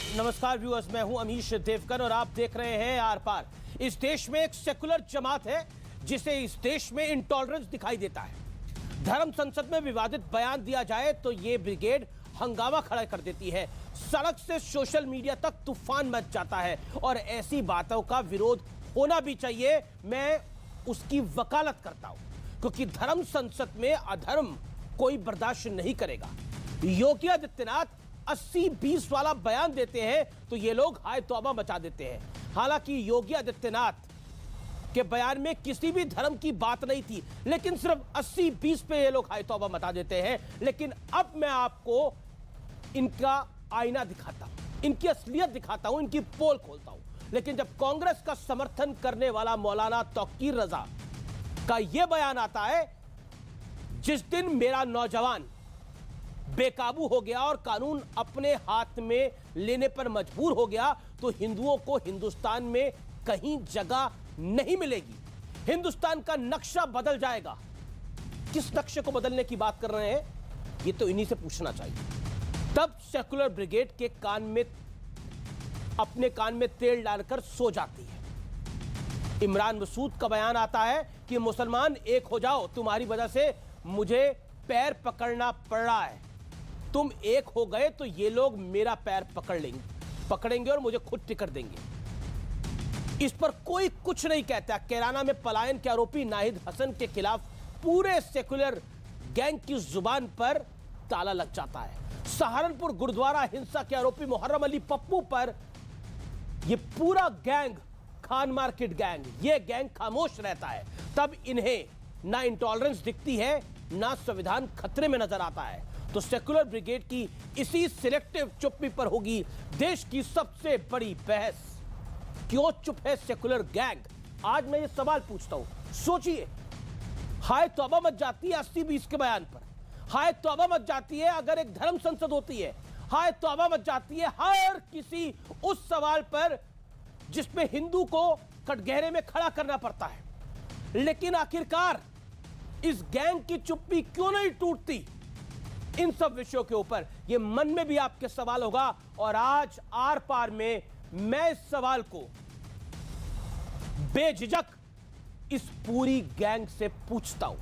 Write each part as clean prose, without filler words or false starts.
नमस्कार व्यूअर्स, मैं हूं अमीश देवकर और आप देख रहे हैं आर पार। इस देश में एक सेकुलर जमात है जिसे इस देश में इंटॉलरेंस दिखाई देता है। धर्म संसद में विवादित बयान दिया जाए तो ये ब्रिगेड हंगामा खड़ा कर देती है। सड़क से सोशल मीडिया तक तूफान मच जाता है और ऐसी बातों का विरोध होना भी चाहिए। मैं उसकी वकालत करता हूं क्योंकि धर्म संसद में अधर्म कोई बर्दाश्त नहीं करेगा। योगी आदित्यनाथ 80-20 वाला बयान देते हैं तो ये लोग हाय तौबा मचा देते हैं। हालांकि योगी आदित्यनाथ के बयान में किसी भी धर्म की बात नहीं थी, लेकिन सिर्फ 80-20 पे ये लोग हाय तौबा मचा देते हैं। लेकिन अब मैं आपको इनका आईना दिखाता हूं, इनकी असलियत दिखाता हूं, इनकी पोल खोलता हूं। लेकिन जब कांग्रेस का समर्थन करने वाला मौलाना तौकीर रजा का यह बयान आता है, जिस दिन मेरा नौजवान बेकाबू हो गया और कानून अपने हाथ में लेने पर मजबूर हो गया, तो हिंदुओं को हिंदुस्तान में कहीं जगह नहीं मिलेगी। हिंदुस्तान का नक्शा बदल जाएगा। किस नक्शे को बदलने की बात कर रहे हैं, ये तो इन्हीं से पूछना चाहिए। तब सेकुलर ब्रिगेड के कान में अपने कान में तेल डालकर सो जाती है। इमरान मसूद का बयान आता है कि मुसलमान एक हो जाओ, तुम्हारी वजह से मुझे पैर पकड़ना पड़ रहा है। तुम एक हो गए तो ये लोग मेरा पैर पकड़ेंगे और मुझे खुद टिकट देंगे। इस पर कोई कुछ नहीं कहता। कैराना में पलायन के आरोपी नाहिद हसन के खिलाफ पूरे सेकुलर गैंग की जुबान पर ताला लग जाता है। सहारनपुर गुरुद्वारा हिंसा के आरोपी मुहर्रम अली पप्पू पर यह पूरा गैंग, खान मार्केट गैंग, यह गैंग खामोश रहता है। तब इन्हें ना इंटॉलरेंस दिखती है, ना संविधान खतरे में नजर आता है। तो सेकुलर ब्रिगेड की इसी सिलेक्टिव चुप्पी पर होगी देश की सबसे बड़ी बहस। क्यों चुप है सेकुलर गैंग? आज मैं ये सवाल पूछता हूं। सोचिए, हाय तौबा मच जाती है 80-20 के बयान पर, हाय तौबा मच जाती है अगर एक धर्म संसद होती है, हाय तौबा मच जाती है हर किसी उस सवाल पर जिसमें हिंदू को कटघरे में खड़ा करना पड़ता है। लेकिन आखिरकार इस गैंग की चुप्पी क्यों नहीं टूटती इन सब विषयों के ऊपर? ये मन में भी आपके सवाल होगा और आज आर पार में मैं इस सवाल को बेझिझक इस पूरी गैंग से पूछता हूं।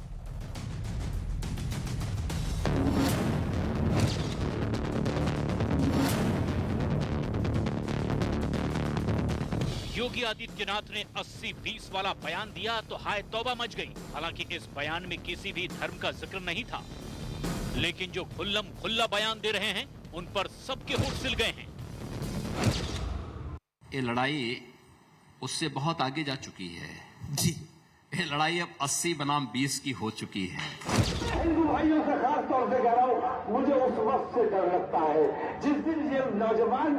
योगी आदित्यनाथ ने 80-20 वाला बयान दिया तो हाय तौबा मच गई। हालांकि इस बयान में किसी भी धर्म का जिक्र नहीं था, लेकिन जो खुल्लम खुल्ला बयान दे रहे हैं उन पर सबके होठ सिल गए हैं। ये लड़ाई उससे बहुत आगे जा चुकी है जी। ये लड़ाई अब 80 बनाम 20 की हो चुकी है। हिंदू भाइयों से खास तौर से कह रहा हूं, मुझे उस वक्त से डर लगता है जिस दिन ये नौजवान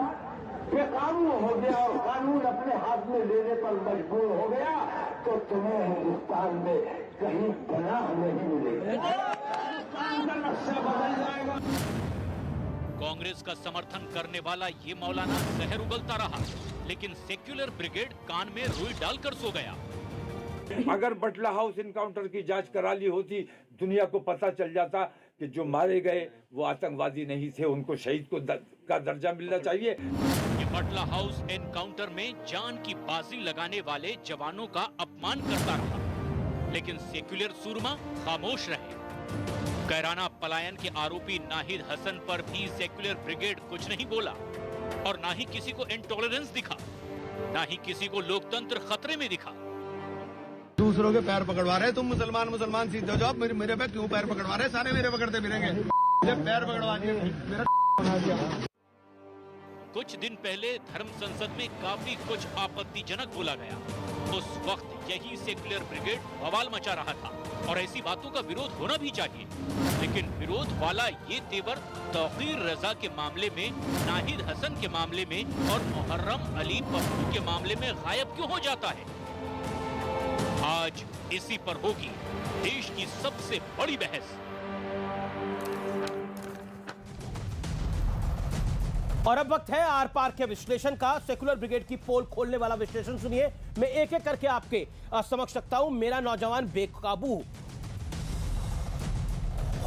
बेकानून हो गया और कानून अपने हाथ में लेने पर मजबूर हो गया, तो तुम्हें हिंदुस्तान में कहीं पनाह नहीं मिलेगी। नक्शा बदल जाएगा। कांग्रेस का समर्थन करने वाला ये मौलाना जहर उगलता रहा, लेकिन सेक्युलर ब्रिगेड कान में रुई डालकर सो गया। अगर बटला हाउस इनकाउंटर की जांच करा ली होती, दुनिया को पता चल जाता कि जो मारे गए वो आतंकवादी नहीं थे, उनको शहीद का दर्जा मिलना चाहिए। ये बटला हाउस एनकाउंटर में जान की बाजी लगाने वाले जवानों का अपमान करता रहा, लेकिन सेक्युलर सूरमा खामोश रहे। कैराना पलायन के आरोपी नाहिद हसन पर भी सेक्युलर ब्रिगेड कुछ नहीं बोला और ना ही किसी को इंटॉलरेंस दिखा, ना ही किसी को लोकतंत्र खतरे में दिखा। दूसरों के पैर पकड़वा रहे, तुम मुसलमान सीधे हो जाओ, मेरे पे क्यों पैर पकड़वा रहे? सारे मेरे पकड़ते फिरेंगे, पैर पकड़वा दिए। कुछ दिन पहले धर्म संसद में काफी कुछ आपत्तिजनक बोला गया। उस वक्त यही सेक्युलर ब्रिगेड बवाल मचा रहा था और ऐसी बातों का विरोध होना भी चाहिए। लेकिन विरोध वाला ये तेवर तौकीर रजा के मामले में, नाहिद हसन के मामले में और मुहर्रम अली पप्पू के मामले में गायब क्यों हो जाता है? आज इसी पर होगी देश की सबसे बड़ी बहस। और अब वक्त है आर पार के विश्लेषण का। सेकुलर ब्रिगेड की पोल खोलने वाला विश्लेषण सुनिए। मैं एक एक करके आपके समक्ष रखता हूं। मेरा नौजवान बेकाबू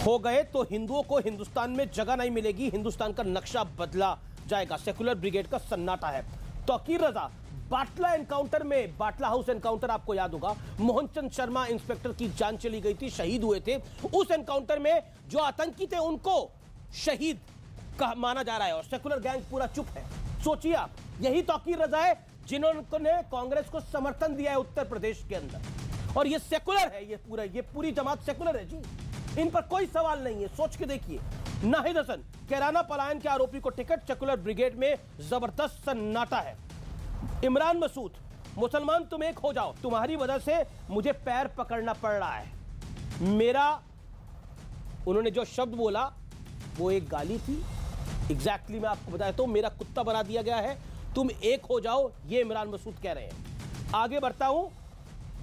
हो गए तो हिंदुओं को हिंदुस्तान में जगह नहीं मिलेगी, हिंदुस्तान का नक्शा बदला जाएगा। सेकुलर ब्रिगेड का सन्नाटा है। तौकीर रजा, बाटला एनकाउंटर में, बाटला हाउस एनकाउंटर आपको याद होगा, मोहनचंद शर्मा इंस्पेक्टर की जान चली गई थी, शहीद हुए थे। उस एनकाउंटर में जो आतंकी थे उनको शहीद माना जा रहा है और सेकुलर गैंग पूरा चुप है। सोचिए आप, यही तौकीर रजा है जिन्होंने कांग्रेस को समर्थन दिया है उत्तर प्रदेश के अंदर, और ये सेकुलर है, ये पूरी जमात सेकुलर है जी, इन पर कोई सवाल नहीं है। सोच के देखिए। नाहिद हसन, कैराना पलायन के आरोपी को टिकट, सेकुलर ब्रिगेड में जबरदस्त सन्नाटा है। इमरान मसूद, मुसलमान तुम एक हो जाओ, तुम्हारी वजह से मुझे पैर पकड़ना पड़ रहा है। मेरा, उन्होंने जो शब्द बोला वो एक गाली थी। एग्जैक्टली मैं आपको बताया तो मेरा कुत्ता बना दिया गया है, तुम एक हो जाओ, ये इमरान मसूद कह रहे हैं। आगे बढ़ता हूं।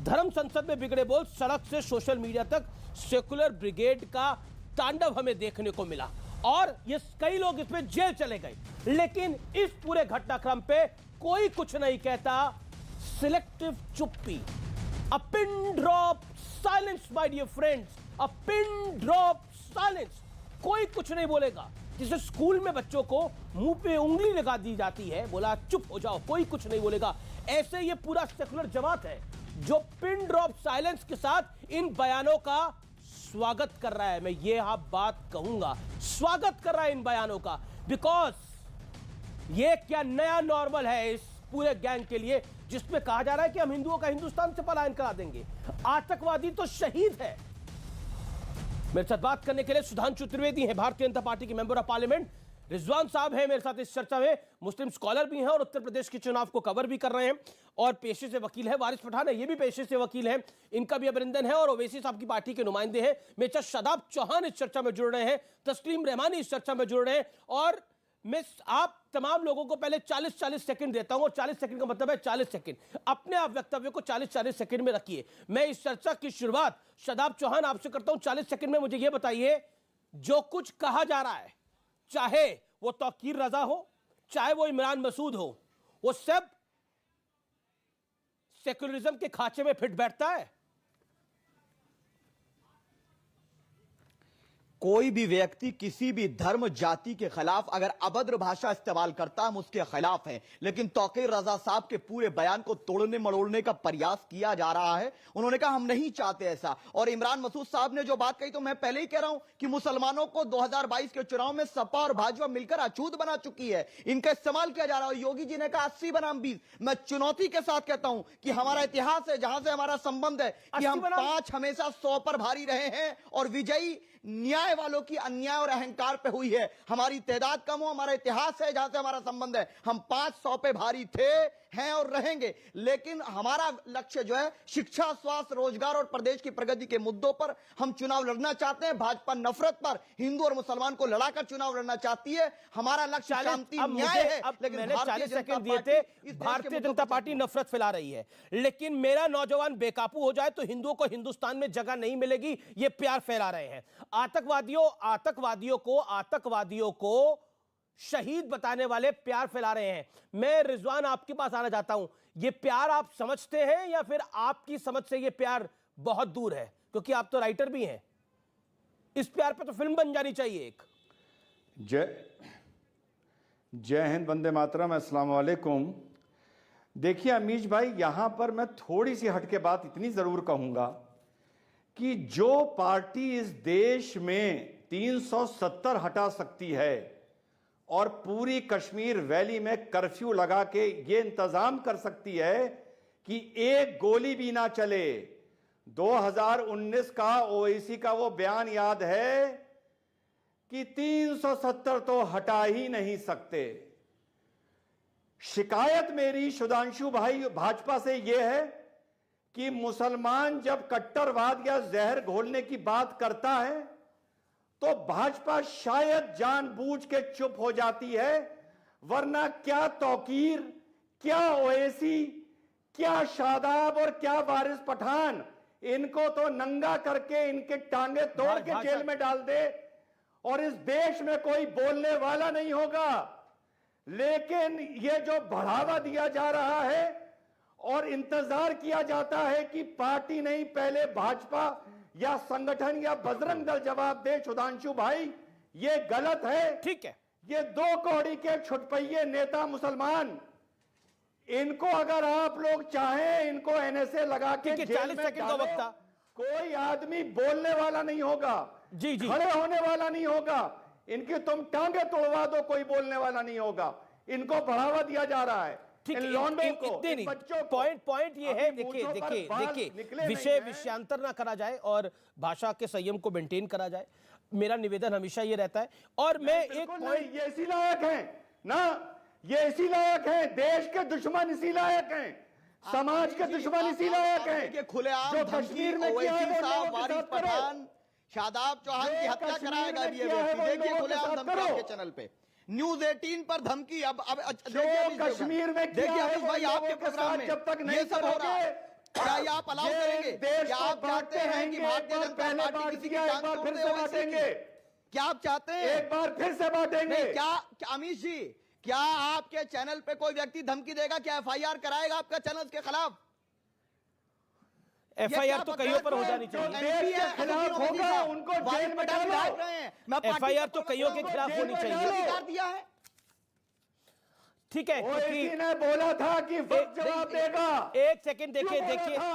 धर्म संसद में बिगड़े बोल, सड़क से सोशल मीडिया तक सेकुलर ब्रिगेड का तांडव हमें देखने को मिला और ये कई लोग इसमें जेल चले गए, लेकिन इस पूरे घटनाक्रम पे कोई कुछ नहीं कहता। सिलेक्टिव चुप्पी, a pin drop silence my dear friends, a pin drop silence. कोई कुछ नहीं बोलेगा। जिसे स्कूल में बच्चों को मुंह पे उंगली लगा दी जाती है, बोला चुप हो जाओ, कोई कुछ नहीं बोलेगा, ऐसे ये पूरा सेकुलर जमात है जो पिन ड्रॉप साइलेंस के साथ इन बयानों का स्वागत कर रहा है। मैं ये आप बात कहूंगा, स्वागत कर रहा है इन बयानों का, बिकॉज ये क्या नया नॉर्मल है इस पूरे गैंग के लिए, जिसमें कहा जा रहा है कि हम हिंदुओं का हिंदुस्तान से पलायन करा देंगे। आतंकवादी तो शहीद है। मेरे साथ बात करने के लिए सुधांशु त्रिवेदी हैं, भारतीय जनता पार्टी के मेंबर ऑफ पार्लियामेंट। रिजवान साहब हैं मेरे साथ इस चर्चा में, मुस्लिम स्कॉलर भी हैं और उत्तर प्रदेश के चुनाव को कवर भी कर रहे हैं और पेशे से वकील है। वारिस पठान है, ये भी पेशे से वकील हैं, इनका भी अभिनंदन है। और ओवैसी साहब की पार्टी के नुमाइंदे हैं। मेरे साथ शादाब चौहान इस चर्चा में जुड़ रहे हैं, तस्लीम रहमानी इस चर्चा में जुड़ रहे हैं। और मैं आप तमाम लोगों को पहले 40-40 सेकंड देता हूं और 40 सेकंड का मतलब है 40 सेकंड। अपने आप वक्तव्य को 40-40 सेकंड में रखिए। मैं इस चर्चा की शुरुआत शादाब चौहान आपसे करता हूं। 40 सेकंड में मुझे यह बताइए, जो कुछ कहा जा रहा है, चाहे वो तौकीर रजा हो, चाहे वो इमरान मसूद हो, वो सब सेकुलरिज्म के खांचे में फिट बैठता है। कोई भी व्यक्ति किसी भी धर्म जाति के खिलाफ अगर अभद्र भाषा इस्तेमाल करता है, हम उसके खिलाफ हैं। लेकिन तौकीर रजा साहब के पूरे बयान को तोड़ने मड़ोड़ने का प्रयास किया जा रहा है। उन्होंने कहा हम नहीं चाहते ऐसा। और इमरान मसूद साहब ने जो बात कही, तो मैं पहले ही कह रहा हूं कि मुसलमानों को 2022 के चुनाव में सपा और भाजपा मिलकर अछूत बना चुकी है, इनका इस्तेमाल किया जा रहा है। योगी जी ने कहा 80 बनाम 20। मैं चुनौती के साथ कहता हूं कि हमारा इतिहास है, जहां से हमारा संबंध है कि हम 5 हमेशा 100 पर भारी रहे हैं और विजयी न्याय वालों की अन्याय और अहंकार पे हुई है। हमारी तादाद कम हो, हमारा इतिहास है, जहां से हमारा संबंध है। हम 500 पे भारी थे, हैं और रहेंगे। लेकिन हमारा लक्ष्य जो है शिक्षा, स्वास्थ्य, रोजगार और प्रदेश की प्रगति के मुद्दों पर हम चुनाव लड़ना चाहते हैं। भाजपा नफरत पर, हिंदू और मुसलमान को लड़ाकर चुनाव लड़ना चाहती है। हमारा लक्ष्य शांति, न्याय है। लेकिन मैंने 40 सेकंड दिए थे। भारतीय जनता पार्टी नफरत फैला रही है, लेकिन मेरा नौजवान बेकाबू हो जाए तो हिंदुओं को हिंदुस्तान में जगह नहीं मिलेगी, ये प्यार फैला रहे हैं। आतंकवादियों को शहीद बताने वाले प्यार फैला रहे हैं। मैं रिजवान आपके पास आना चाहता हूं, ये प्यार आप समझते हैं या फिर आपकी समझ से ये प्यार बहुत दूर है? क्योंकि आप तो राइटर भी हैं, इस प्यार पे तो फिल्म बन जानी चाहिए एक। जय हिंद, वंदे मातरम, अस्सलाम वालेकुम। देखिए अमीश भाई, यहां पर मैं थोड़ी सी हटके बात इतनी जरूर कहूंगा कि जो पार्टी इस देश में 370 हटा सकती है और पूरी कश्मीर वैली में कर्फ्यू लगा के ये इंतजाम कर सकती है कि एक गोली भी ना चले। 2019 का ओवैसी का वो बयान याद है कि 370 तो हटा ही नहीं सकते। शिकायत मेरी सुधांशु भाई भाजपा से यह है कि मुसलमान जब कट्टरवाद या जहर घोलने की बात करता है तो भाजपा शायद जानबूझ के चुप हो जाती है, वरना क्या तौकीर, क्या ओवैसी, क्या शादाब और क्या वारिस पठान, इनको तो नंगा करके इनके टांगे तोड़ के जेल में डाल दे और इस देश में कोई बोलने वाला नहीं होगा। लेकिन ये जो बढ़ावा दिया जा रहा है और इंतजार किया जाता है कि पार्टी नहीं, पहले भाजपा या संगठन या बजरंग दल जवाब दे, सुधांशु भाई, ये गलत है। ठीक है, ये 2 कौड़ी के छुटपैये नेता मुसलमान, इनको अगर आप लोग चाहें, इनको एनएसए लगा के ठीक है, जेल 40 में सेकंड का डालो, वक्त था। कोई आदमी बोलने वाला नहीं होगा, जी जी, खड़े होने वाला नहीं होगा, इनकी तुम टांगे तोड़वा दो, कोई बोलने वाला नहीं होगा। इनको बढ़ावा दिया जा रहा है, ठीक इन है, लौंडों को, इतने इन नहीं। बच्चों को। पॉइंट ये है, अभी देखिए मूंछों पर देखिए बाल देखिए, निकले विषय नहीं हैं। विषयांतर ना करा जाए और भाषा के संयम को मेंटेन करा जाए, मेरा निवेदन हमेशा ये रहता है। और मैं एक बिल्कुल पॉइंट, नहीं, ये इसी लायक हैं ना, ये इसी लायक हैं, देश के दुश्मन इसी लायक हैं, समाज के दुश्मन इसी लायक हैं, खुलेआम जो कश्मीर में किया है वो लोगों के वारिस साथ करो। पठान, शादाब चौहान की जो हत्या कश्मीर कराएगा में ये किया है व्यक्ति। वो देखिए लोगों के खुलेआम साथ धमकी करो। आपके चैनल पे, न्यूज 18 पर धमकी। अब जो कश्मीर में किया देखिए है अमित वो भाई, लोगों आपके के प्रोग्राम साथ में जब तक ये नहीं सब हो रहा है, करोगे, क्या ये आप अलाउ ये करेंगे? देश क्या को आप चाहते हैं कि बांटते भारतीय रहेंगे, जनता एक बार पार्टी किसी की पहले टांग बांट तोड़ दिया, दे एक बार ओवैसी फिर की? से क्या आप चाहते हैं? एक बार फिर से बांटेंगे। नहीं, क्या अमित जी, क्या आपके चैनल पे कोई व्यक्ति धमकी देगा? क्या एफआईआर कराएगा आपका चैनल के खिलाफ? एफआईआर तो कईयों पर हो जानी जो चाहिए। देश के खिलाफ होगा उनको जेल में डालो। FIR तो कईयों के खिलाफ होनी चाहिए। दिया है। ठीक है, ओवैसी ने बोला था कि वक्त जवाब देगा। एक सेकंड देखिए क्यों बोला देखिए, था?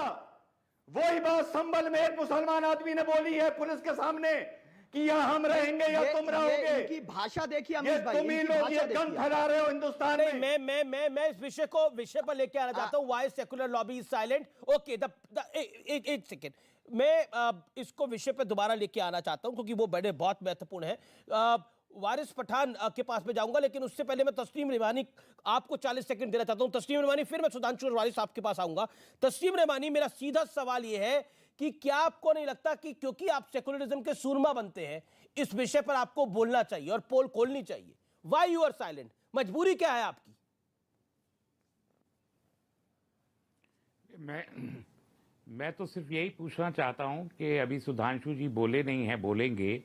वही बात संभल में एक मुसलमान आदमी ने बोली है पुलिस के सामने कि या हम रहेंगे या तुम रहोगे। इनकी भाषा देखिए ये अमित भाई, तुम ही इनकी लोग भाषा ये गन देखिए। फैला रहे हो हिंदुस्तान नहीं, में। मैं इस विषय पर लेके आना चाहता हूं। Why secular lobby is silent. Okay, एक सेकेंड, मैं इसको विषय पे दोबारा लेके आना चाहता हूं क्योंकि वो बड़े बहुत महत्वपूर्ण है। वारिस पठान के पास में जाऊंगा, लेकिन उससे पहले मैं तस्नीम रिवानी आपको 40 सेकंड देना चाहता हूं। तस्नीम रिवानी, फिर मैं सुधांशु वारिस आपके पास आऊंगा। तस्नीम रिवानी, मेरा सीधा सवाल यह है कि क्या आपको नहीं लगता कि क्योंकि आप सेकुलरिज्म के सूरमा बनते हैं, इस विषय पर आपको बोलना चाहिए और पोल खोलनी चाहिए? Why you are silent? मजबूरी क्या है आपकी? मैं तो सिर्फ यही पूछना चाहता हूं कि अभी सुधांशु जी बोले नहीं है, बोलेंगे।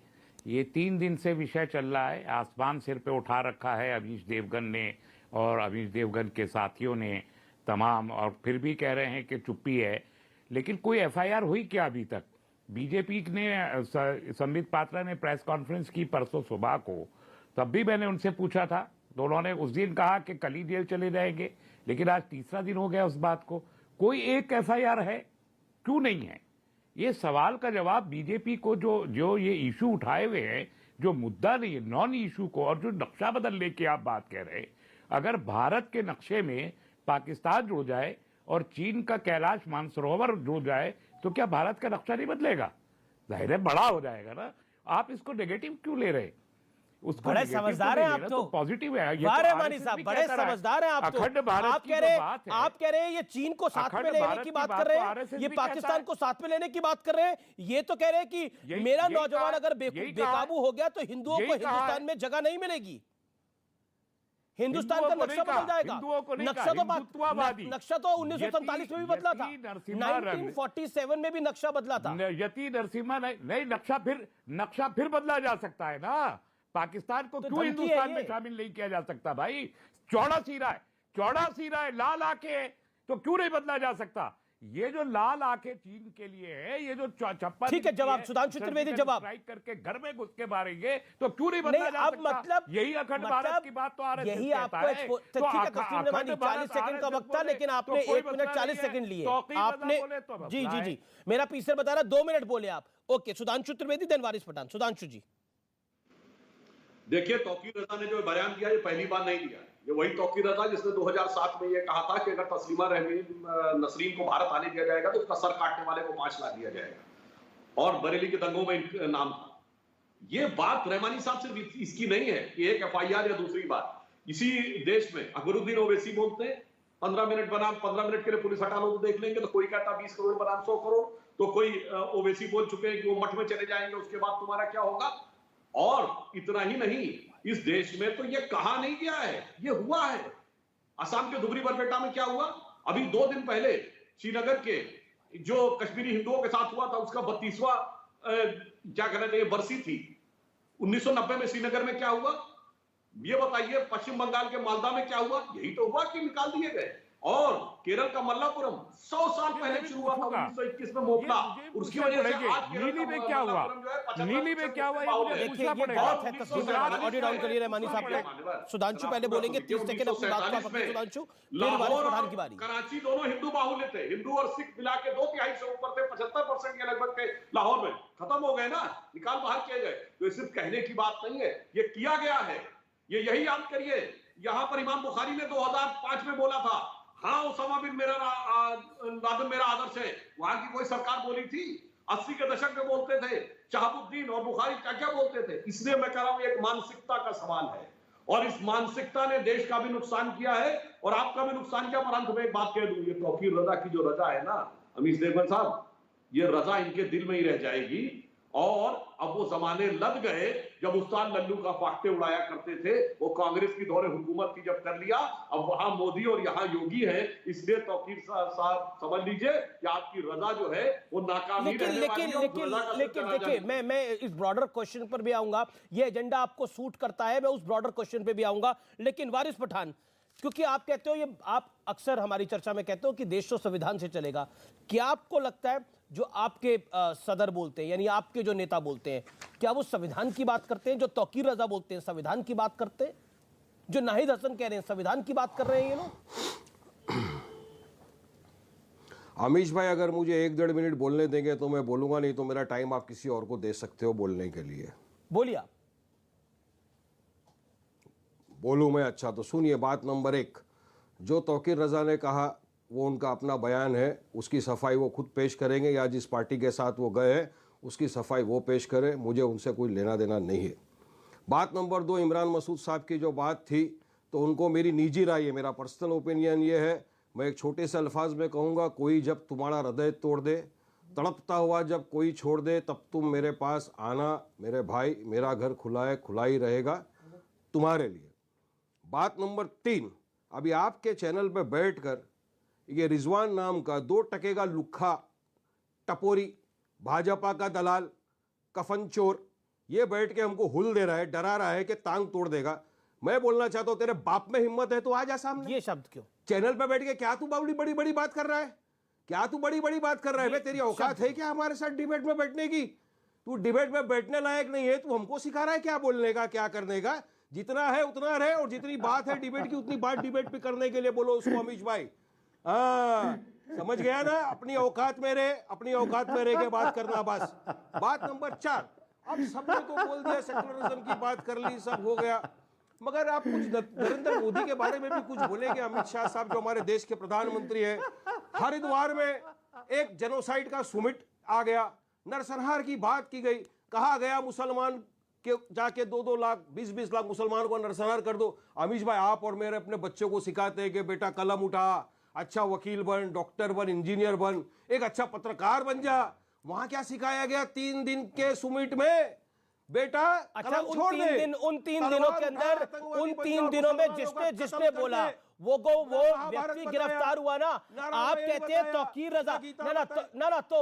ये 3 दिन से विषय चल रहा है, आसमान सिर पे उठा रखा है अमीश देवगन ने और अमीश देवगन के साथियों ने तमाम, और फिर भी कह रहे हैं कि चुप्पी है। लेकिन कोई एफआईआर हुई क्या अभी तक? बीजेपी ने, संबित पात्रा ने प्रेस कॉन्फ्रेंस की परसों सुबह को, तब भी मैंने उनसे पूछा था, तो उन्होंने उस दिन कहा कि कल ही जेल चले जाएंगे। लेकिन आज तीसरा दिन हो गया उस बात को, कोई एक एफआईआर है क्यों नहीं है? ये सवाल का जवाब बीजेपी को जो ये इशू उठाए हुए हैं, जो मुद्दा नहीं है, नॉन इशू को, और जो नक्शा बदलने की आप बात कह रहे हैं, अगर भारत के नक्शे में पाकिस्तान जुड़ जाए और चीन का कैलाश मानसरोवर जुड़ जाए तो क्या भारत का नक्शा नहीं बदलेगा? जाहिर है बड़ा हो जाएगा ना। आप इसको नेगेटिव क्यों ले रहे? उसको बड़े समझदार हैं आप तो। पॉजिटिव है ये, वारे तो मानी RSS साहब, भी बड़े कहता रहा है। समझदार हैं आप तो। अखंड भारत आप की कह जो रहे बात है, आप कह रहे हैं ये चीन को साथ में अखंड लेने भारत की की बात बात कर रहे तो हैं, RSS ये भी कहता पाकिस्तान है। को साथ में लेने की बात कर रहे हैं। ये तो कह रहे हैं कि मेरा यही नौजवान कहा- अगर यही कहा- बेकाबू हो गया तो हिंदुओं को यही कहा हिंदुस्तान है। में जगह नहीं मिलेगी। हिंदुस्तान का हिंदुओं को नक्शा नहीं कहा, बदल जाएगा। हिंदुओं को नहीं नक्शा कहा, तो हिंदुत्ववादी। नक्शा तो 1947 में भी बदला था, यति नरसिम्हा 1947 में भी नक्शा बदला था। यति नरसिम्हा नहीं, नक्शा फिर बदला जा सकता है ना। पाकिस्तान को तो क्यों धमकी हिंदुस्तान है में ये। शामिल नहीं किया जा सकता भाई? चौड़ा सीरा है, लाल आंखें, तो क्यों नहीं बदला जा सकता? ये जो लाल आंखें चीन के लिए है, ये जो छप्पा, ठीक है, जवाब सुधांशु त्रिवेदी, जवाब। स्ट्राइक करके घर में घुस के मारेंगे तो क्यों नहीं बदला जा अब सकता? मतलब यही अखंड भारत की बात तो RSS यही कहता आपको है। ठीक है तस्लीम रिवानी, 40 सेकंड का वक्त था, लेकिन आपने 1 मिनट 40 सेकंड लिए आपने। जी, मेरा पीसर बता रहा 2 मिनट बोले आप। ओके, सुधांशु त्रिवेदी, देन वारिस पठान। सुधांशु जी, देखिए, तौकीर रजा ने जो बयान दिया ये पहली बार नहीं दिया। ये वही तौकीर रजा जिसने 2007 में ये कहा था कि अगर तस्लीमा नसरीन को भारत आने दिया जाएगा तो उसका सर काटने वाले को 5 लाख दिया जाएगा, और बरेली के दंगों में नाम था। ये बात रहमानी साहब सिर्फ इसकी नहीं है कि एक FIR या दूसरी बात। इसी देश में अकबरुद्दीन ओवैसी बोलते हैं 15 मिनट के लिए पुलिस हटा लो तो देख लेंगे, तो कोई कहता 20 करोड़ बनाम 100 करोड़, तो कोई ओवैसी बोल चुके हैं कि वो मठ में चले जाएंगे, उसके बाद तुम्हारा क्या होगा। और इतना ही नहीं, इस देश में तो ये कहा नहीं गया है, ये हुआ है। असम के धुबरी बरपेटा में क्या हुआ? अभी 2 दिन पहले श्रीनगर के जो कश्मीरी हिंदुओं के साथ हुआ था, उसका 32वां क्या कहना चाहिए बरसी थी। 1990 में श्रीनगर में क्या हुआ ये बताइए। पश्चिम बंगाल के मालदा में क्या हुआ? यही तो हुआ कि निकाल दिए गए। और केरल का मल्लापुरम 100 साल पहले शुरू हुआ था 1921 में मोपला, उसकी वजह से आज नीली में क्या हुआ, नीली में क्या हुआ, ये मुझे देखिए, पूछना ये गलत है। पड़ेगा। तस्वीर ऑडियो डाउन करिए रहमानी साहब को। सुधांशु पहले बोलेंगे, 30 सेकंड अपनी बात का पकड़िए सुधांशु, फिर वारिस पठान की बारी। कराची दोनों हिंदू बाहुल्य थे, हिंदू और सिख मिला के 2/3 से ऊपर थे, 75% के लगभग थे लाहौर में, खत्म हो गए ना, निकाल बाहर किए गए। तो ये सिर्फ कहने की बात नहीं है, ये किया गया है। ये यही याद करिए, यहां पर इमाम बुखारी ने 2005 में बोला था, हाँ उसामा बिन लादेन मेरा आदर्श है, वहां की कोई सरकार बोली थी? 80 के दशक में बोलते थे, शहाबुद्दीन और बुखारी क्या क्या बोलते थे। इसलिए मैं कह रहा हूं एक मानसिकता का सवाल है, और इस मानसिकता ने देश का भी नुकसान किया है और आपका भी नुकसान किया। पर अंत में एक बात कह दूं, ये तौकीर रजा की जो रजा है ना अमीश देवगन साहब, ये रजा इनके दिल में ही रह जाएगी। और अब वो जमाने लग गए जब उस्ताद लल्लू का फाख्ते उड़ाया करते थे, वो कांग्रेस की दौरे हुकूमत थी जब कर लिया, अब वहां मोदी और यहाँ योगी है। इसलिए तौकीर साहब समझ लीजिए कि आपकी रजा जो है वो नाकामी रहने वाली है। लेकिन देखिए, मैं इस ब्रॉडर क्वेश्चन पर भी आऊंगा, ये एजेंडा आपको सूट करता है, मैं उस ब्रॉडर क्वेश्चन पे भी आऊंगा। लेकिन वारिस पठान, क्योंकि आप कहते हो, ये आप अक्सर हमारी चर्चा में कहते हो कि देश तो संविधान से चलेगा, क्या आपको लगता है जो आपके सदर बोलते हैं, यानी आपके जो नेता बोलते हैं, क्या वो संविधान की बात करते हैं? जो तौकीर रजा बोलते हैं संविधान की बात करते हैं? जो नाहिद हसन कह रहे हैं संविधान की बात कर रहे हैं ये लोग? अमीश भाई, अगर मुझे 1-1.5 मिनट बोलने देंगे तो मैं बोलूंगा, नहीं तो मेरा टाइम आप किसी और को दे सकते हो बोलने के लिए। बोलिए आप। बोलूं मैं? अच्छा, तो सुनिए। बात नंबर 1, जो तौकीर रजा ने कहा वो उनका अपना बयान है, उसकी सफाई वो खुद पेश करेंगे, या जिस पार्टी के साथ वो गए हैं उसकी सफाई वो पेश करें, मुझे उनसे कोई लेना देना नहीं है। बात नंबर 2, इमरान मसूद साहब की जो बात थी, तो उनको मेरी निजी राय है, मेरा पर्सनल ओपिनियन ये है, मैं एक छोटे से अल्फाज में कहूँगा, कोई जब तुम्हारा हृदय तोड़ दे, तड़पता हुआ जब कोई छोड़ दे, तब तुम मेरे पास आना मेरे भाई, मेरा घर खुला है, खुला ही रहेगा तुम्हारे लिए। बात नंबर 3, अभी आपके चैनल पे बैठकर ये रिजवान नाम का 2 टके का लुक्खा टपोरी, भाजपा का दलाल, कफन चोर, ये बैठ के हमको हुल दे रहा है, डरा रहा है कि टांग तोड़ देगा। मैं बोलना चाहता हूं, तेरे बाप में हिम्मत है तो आ जा सामने। ये शब्द क्यों? चैनल पे बैठ के क्या तू बड़ी बड़ी बात कर रहा है? क्या तू बड़ी बड़ी बात कर रहा है? तेरी औकात है क्या हमारे साथ डिबेट में बैठने की? तू डिबेट में बैठने लायक नहीं है, तू हमको सिखा रहा है क्या बोलने का, क्या करने का। जितना है उतना रहे, और जितनी बात है डिबेट की उतनी बात डिबेट पे करने के लिए बोलो उसको अमीश भाई। हाँ, समझ गया ना? अपनी औकात में रहे, अपनी औकात में रह के बात करना बस। बात नंबर 4, अब सबने तो बोल दिया, सेक्युलरिज्म की बात कर ली, सब हो गया, मगर आप कुछ नरेंद्र मोदी के बारे में भी कुछ बोलेंगे? अमित शाह साहब जो हमारे देश के प्रधानमंत्री है, हरिद्वार में एक जेनोसाइड का सुमिट आ गया, नरसंहार की बात की गई, कहा गया मुसलमान के जाके 2-2 लाख 20-20 लाख मुसलमानों को नरसंहार कर दो। अमीश भाई, आप और मेरे अपने बच्चों को सिखाते हैं कि बेटा कलम उठा, अच्छा वकील बन, डॉक्टर बन, इंजीनियर बन, एक अच्छा पत्रकार बन जा। वहां क्या सिखाया गया 3 दिन के सुमिट में? बेटा अच्छा, उन तीन दिनों के अंदर, उन 3 दिनों में जिसने बोला वो व्यक्ति गिरफ्तार हुआ ना। आप कहते हैं तौकीर रजा, ना तो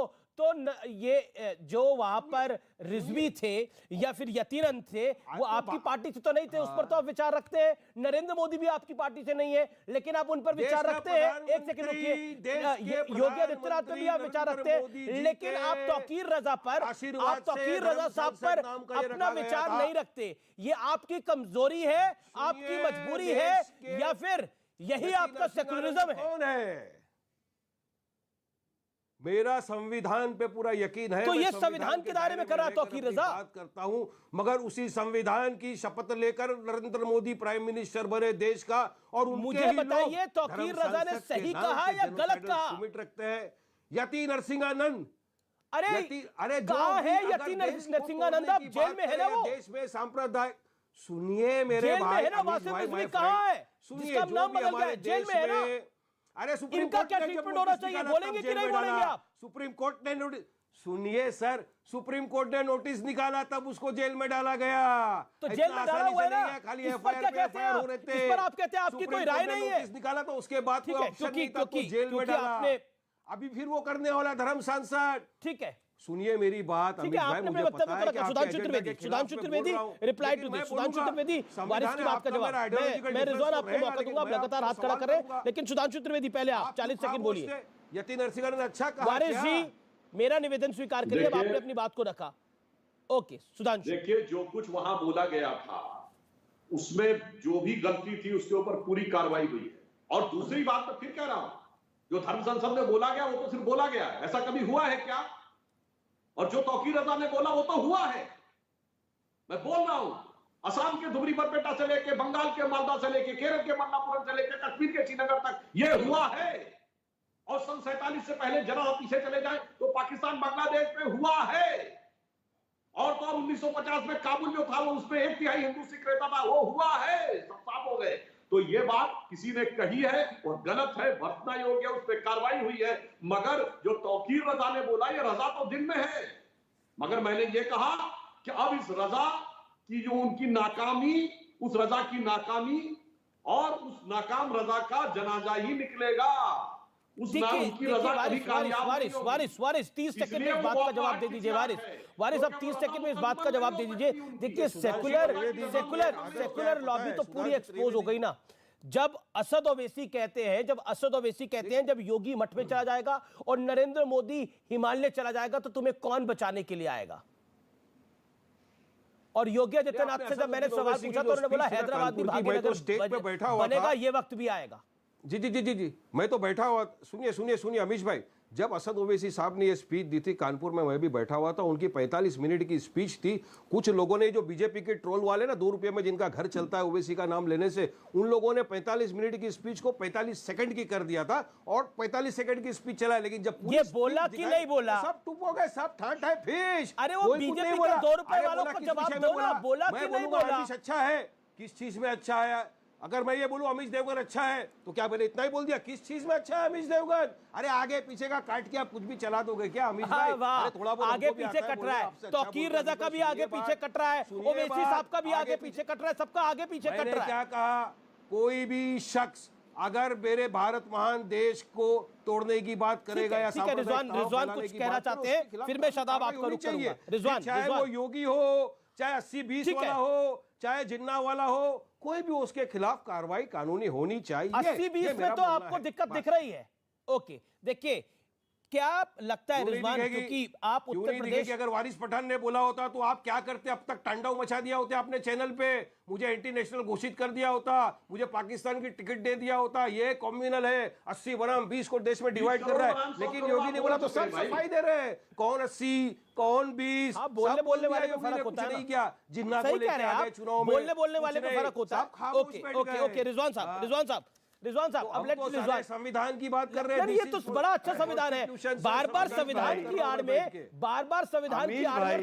ये जो वहां पर रिजवी थे या फिर यतीरन थे, वो आपकी पार्टी से तो नहीं थे, उस पर तो आप विचार रखते हैं। नरेंद्र मोदी भी आपकी पार्टी से नहीं है, लेकिन आप उन पर विचार रखते हैं। एक सेकंड रुकिए, योगी आदित्यनाथ पर भी आप विचार रखते हैं, लेकिन आप तौकीर रजा साहब पर अपना विचार नहीं रखते। ये आपकी कमजोरी है, आपकी मजबूरी है, या फिर यही आपका सेक्युलरिज्म है? मेरा संविधान पे पूरा यकीन है, तो ये संविधान के दायरे में कर रहा तौकीर रजा बात करता हूं, मगर उसी संविधान की शपथ लेकर नरेंद्र मोदी प्राइम मिनिस्टर बने देश का, और मुझे बताइए तौकीर रजा ने सही कहा या गलत कहा? सुमिट रखते हैं यति नरसिंहानंद। अरे कहा है यति नरसिंहानंद? आप जेल में है ना? वो देश में सांप्रदायिक, सुनिए मेरे भाई, है ना? वासिम रिजवी कहाँ है? जिसका नाम बदल गया, जेल में है ना? अरे सुप्रीम इनका क्या ट्रीटमेंट होना चाहिए? बोलेंगे कि नहीं बोलेंगे आप? सुप्रीम कोर्ट ने नोटिस, सुनिए सर, सुप्रीम कोर्ट ने नोटिस निकाला तब उसको जेल में डाला गया। तो जेल में डाला हुआ है ना, खाली इस पर क्या कहते हैं? इस पर आप कहते हैं आपकी कोई राय नहीं है? निकाला तो उसके बाद जेल में डाला। अभी फिर वो करने वाला धर्म सांसद। ठीक है, सुनिए मेरी बात ठीक है, आपने अपने वक्तव्य को रखा। Sudhanshu Trivedi reply to this. Sudhanshu Trivedi Waris की बात का जवाब। मैं रिजवान आपको मौका दूंगा, आप लगातार हाथ खड़ा कर रहे हैं, लेकिन सुधांशु त्रिवेदी पहले आप 40 सेकंड बोलिए। यति नरसिंह ने अच्छा कहा। वारिस जी मेरा निवेदन स्वीकार करिए, अब आपने अपनी बात को रखा। ओके सुधांशु। देखिए, जो कुछ वहां बोला गया था उसमें जो भी गलती थी उसके ऊपर पूरी कार्रवाई हुई है। और दूसरी बात मैं फिर कह रहा हूं, जो धर्म संसद में बोला गया वो तो सिर्फ बोला गया है, ऐसा कभी हुआ है क्या? और जो तौकीर रजा ने बोला वो तो हुआ है। मैं बोल रहा हूं, असम के धुबरी बरपेटा से लेके, बंगाल के मालदा से लेके, केरल के मल्लापुरम से लेके, कश्मीर के श्रीनगर तक ये हुआ है। और सन 47 से पहले जरा पीछे चले जाए तो पाकिस्तान बांग्लादेश में हुआ है। और तो 1950 में काबुल जो था वो उसमें 1/3 हिंदू सिख रहता था, वो हुआ है, सब साफ हो गए। तो ये बात किसी ने कही है और गलत है, बरतना योग्य, उस पर कार्रवाई हुई है। मगर जो तौकीर रजा ने बोला, ये रजा तो दिन में है, मगर मैंने ये कहा कि अब इस रजा की जो उनकी नाकामी, उस रजा की नाकामी और उस नाकाम रजा का जनाजा ही निकलेगा। उस वारिस 30 सेकंड में इस बात का जवाब दे दीजिए। वारिस अब 30 सेकंड में इस बात का जवाब दे दीजिए। देखिए सेकुलर लॉबी तो पूरी एक्सपोज हो गई ना। जब असद ओवैसी कहते हैं जब योगी मठ में चला जाएगा और नरेंद्र मोदी हिमालय चला जाएगा तो तुम्हें कौन बचाने के लिए आएगा? और योगी आदित्यनाथ से जब मैंने सवाल पूछा तो उन्होंने बोला हैदराबाद भी भाग्यनगर बनेगा, ये वक्त भी आएगा। जी मैं तो बैठा हुआ, सुनिए अमीश भाई, जब असद ओवैसी साहब ने ये स्पीच दी थी कानपुर में, मैं भी बैठा हुआ था, उनकी 45 मिनट की स्पीच थी। कुछ लोगों ने, जो बीजेपी के ट्रोल वाले ना, 2 रुपये में जिनका घर चलता है ओवैसी का नाम लेने से, उन लोगों ने 45 मिनट की स्पीच को 45 सेकंड की कर दिया था और 45 सेकंड की स्पीच चला। लेकिन जब ये बोला कि नहीं बोला, सब टुप हो गए, सब ठाठ फिश। अरे वो बीजेपी के 2 रुपए वालों को जवाब दो ना, बोला कि नहीं बोला? अच्छा है, किस चीज में अच्छा है? अगर मैं ये बोलूं अमीश देवगन अच्छा है तो क्या मैंने इतना ही बोल दिया? किस चीज में अच्छा है अमीश देवगन? अरे आगे पीछे का काट के आप कुछ भी चला दोगे क्या अमीश भाई? अरे थोड़ा बहुत आगे पीछे कट रहा है, तौकीर रजा का भी आगे पीछे कट रहा है, ओवैसी साहब का भी आगे पीछे कट रहा है, सबका आगे पीछे कट रहा है। क्या कहा? कोई भी शख्स अगर मेरे भारत महान देश को तोड़ने की बात करेगा या रिजवान कुछ कहना चाहते हैं, फिर मैं शादाब आपका रुख करूंगा। रिजवान, चाहे वो योगी हो, चाहे 80-20 वाला हो, चाहे जिन्ना वाला हो, कोई भी उसके खिलाफ कार्रवाई कानूनी होनी चाहिए। 80-20 में तो आपको दिक्कत दिख रही है। ओके, देखिए क्या लगता है रिजवान, क्योंकि आप उत्तर प्रदेश, अगर वारिस पठान ने बोला होता तो आप क्या करते? अब तक तांडव मचा दिया होते आपने चैनल पे, मुझे एंटी नेशनल घोषित कर दिया होता, मुझे पाकिस्तान की टिकट दे दिया होता। ये कम्युनल है, 80 बनाम 20 को देश में डिवाइड कर रहा है। लेकिन योगी ने बोला तो सब सफाई दे रहे हैं, कौन 80 कौन 20, बोलने वाले में फर्क होता है नहीं क्या? जिन्ना को लेकर आगे चुनाव में बोलने वाले में फर्क होता है। ओके रिजवान साहब, अब लेट्स रिजवान, संविधान की बात कर रहे हैं। ये तो बड़ा अच्छा संविधान है। बार-बार संविधान की आड़ में,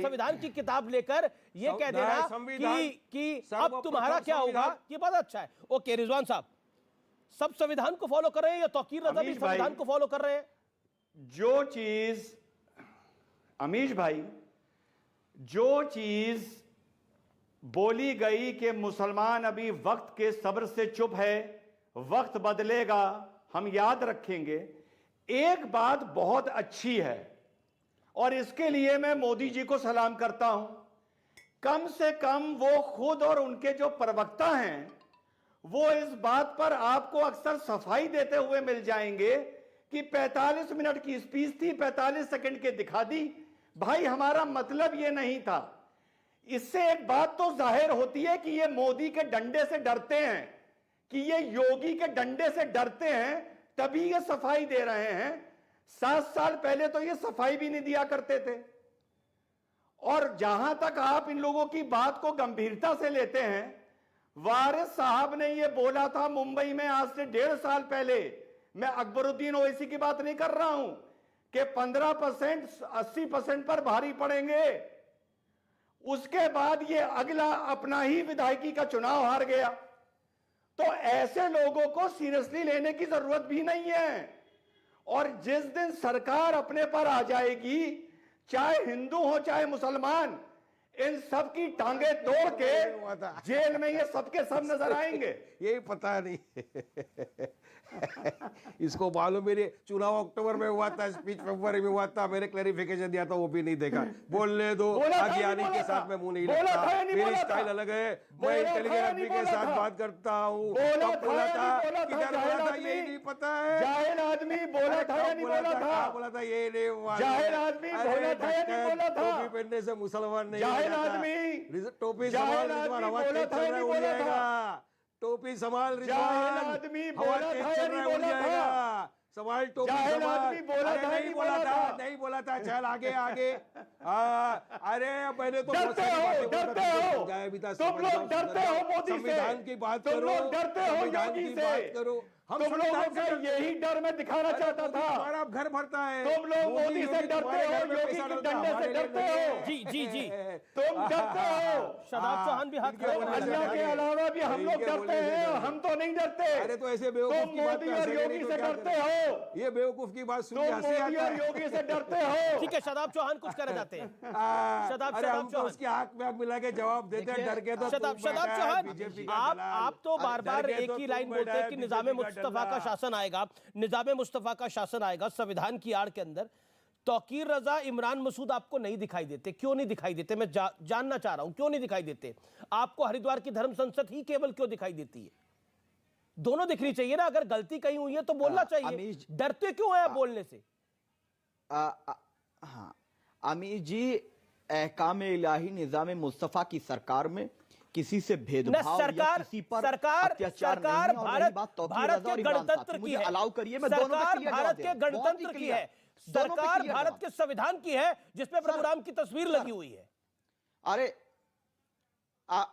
संविधान की किताब लेकर ये कह देना कि अब तुम्हारा क्या होगा, ये बहुत अच्छा है। ओके रिजवान साहब, सब संविधान को फॉलो कर रहे हैं या तौकीर रजा भी संविधान को फॉलो कर रहे हैं? जो चीज अमीश भाई, जो चीज बोली गई कि मुसलमान अभी वक्त के सब्र से चुप है, वक्त बदलेगा, हम याद रखेंगे। एक बात बहुत अच्छी है और इसके लिए मैं मोदी जी को सलाम करता हूं। कम से कम वो खुद और उनके जो प्रवक्ता हैं वो इस बात पर आपको अक्सर सफाई देते हुए मिल जाएंगे कि 45 मिनट की स्पीच थी, 45 सेकंड के दिखा दी। भाई हमारा मतलब ये नहीं था। इससे एक बात तो जाहिर होती है कि ये मोदी के डंडे से डरते हैं, कि ये योगी के डंडे से डरते हैं, तभी ये सफाई दे रहे हैं। 7 साल पहले तो ये सफाई भी नहीं दिया करते थे। और जहां तक आप इन लोगों की बात को गंभीरता से लेते हैं, वारिस साहब ने ये बोला था मुंबई में आज से 1.5 साल पहले, मैं अकबरुद्दीन ओवैसी की बात नहीं कर रहा हूं, कि 15% 80% पर भारी पड़ेंगे। उसके बाद ये अगला अपना ही विधायकी का चुनाव हार गया। तो ऐसे लोगों को सीरियसली लेने की जरूरत भी नहीं है। और जिस दिन सरकार अपने पर आ जाएगी, चाहे हिंदू हो चाहे मुसलमान, इन सब की टांगे तोड़ के जेल में ये सबके सब नजर आएंगे। यही पता नहीं इसको मालूम मेरे चुनाव अक्टूबर में हुआ था, स्पीच फरवरी में हुआ था, मैंने क्लैरिफिकेशन दिया था, वो भी नहीं देखा। बोलने दो, आगे आने के साथ में मुंह नहीं लगता, मेरी स्टाइल अलग है, मैं इंटेलिजेंट आदमी के साथ बात करता हूँ। कब बोला था, किधर बोला था, यही नहीं पता है। जाहिल आदमी बोला था या नहीं बोला था? बोला था ये नहीं, जाहिल आदमी बोला था या नहीं बोला था? टोपी पहनने से मुसलमान नहीं, जाहिल आदमी टोपी जाहिल संभाल, आदमी हवा बोला तेज था चल या रहा है, नहीं उड़ बोला जाएगा। था? टोपी संभाल, जाहिल आदमी बोला था या नहीं बोला था? सवाल टोपी जाहिल संभाल। आदमी बोला अरे था नहीं बोला था, नहीं बोला था, चल आगे आगे। अरे मैंने तो बहुत सारी बातें बोला था, समझाया भी था, तुम लोग डरते हो मोदी से, संविधान की बात तुम करो, लोग डरते हो संविधान योगी की से, बात करो। हम तुम लोगों संविधान का से यही डर मैं दिखाना चाहता था। हमारा घर भरता है, तुम लोग मोदी से डरते हो, योगी के डंडे से डरते हो। जी जी जी, तुम डरते हो। शादाब चौहान भी हाथ खड़े करना अल्लाह चाहते के हैं। अलावा भी हम लोग डरते हैं, हम तो नहीं डरते। अरे तो ऐसे तुम बेवकूफ की बात मोदी कर और सके योगी नहीं तो से क्या डरते करें? हो, ये बेवकूफ की बात सुन तुम के हंसी मोदी आता और है। योगी से डरते हो। ठीक है, शादाब चौहान कुछ कहना चाहते हैं। शादाब अरे हम तो चौहान, उसके आंख में मिला के जवाब देते हैं, डर के तो शादाब तुम बैठा है, चौहान, बीजेपी का आप दलाल। तो बार बार डर के एक तो ही तुम लाइन बैठा बोलते हैं है, कि बीजेपी निजामे का मुस्तफा का दलाल। शासन आएगा, निजामे मुस्तफा का शासन आएगा। संविधान की आड़ के अंदर तौकीर रजा, इमरान मसूद आपको नहीं दिखाई देते, क्यों नहीं दिखाई देते? मैं जानना चाह रहा हूं, क्यों नहीं दिखाई देते? आपको हरिद्वार की धर्म संसद ही केवल क्यों दिखाई देती है? दोनों दिखनी चाहिए ना। अगर गलती कहीं हुई है तो बोलना चाहिए, डरते क्यों है बोलने से? हाँ अमीर जी, अहकाम इलाही निजाम मुस्तफा की सरकार में किसी से भेदभाव या किसी पर अत्याचार नहीं है। और रही बात तौकीर रजा और इमरान साहब की, मुझे अलाउ करिए, मैं दोनों पे क्लियर भारत जवाब दे के रहा हूं। गणतंत्र की है, सरकार भारत के संविधान की है, जिसमें प्रभु राम की तस्वीर लगी हुई है। अरे